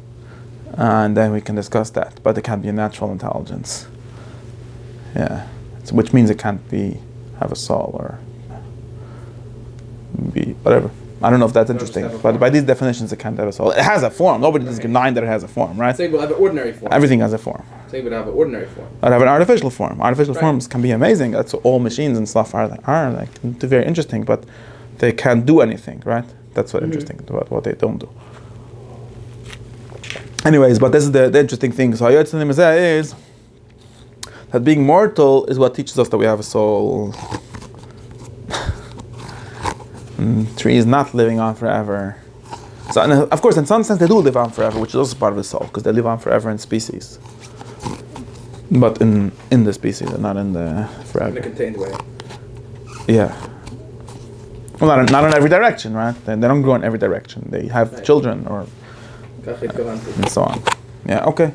And then we can discuss that. But it can't be a natural intelligence. Yeah, which means it can't have a soul or be whatever. I don't know if that's interesting, but by these definitions, it can't have a soul. It has a form. Nobody is denying that it has a form, right? Say we'll have an ordinary form. Everything has a form. Say we'll have an ordinary form. I'd have an artificial form. Artificial Right. forms can be amazing. That's what all machines and stuff are like very interesting, but they can't do anything, right? That's what's interesting about what they don't do. Anyways, but this is the interesting thing. So Hayat Mazeh is that being mortal is what teaches us that we have a soul. Trees not living on forever. So, and of course, in some sense, they do live on forever, which is also part of the soul, because they live on forever in species. But in the species, and not in the In a forever. contained way. Yeah. Well, not in every direction, right? They don't grow in every direction. They have Right. children or Kach התכוונתי. and so on. Yeah. Okay.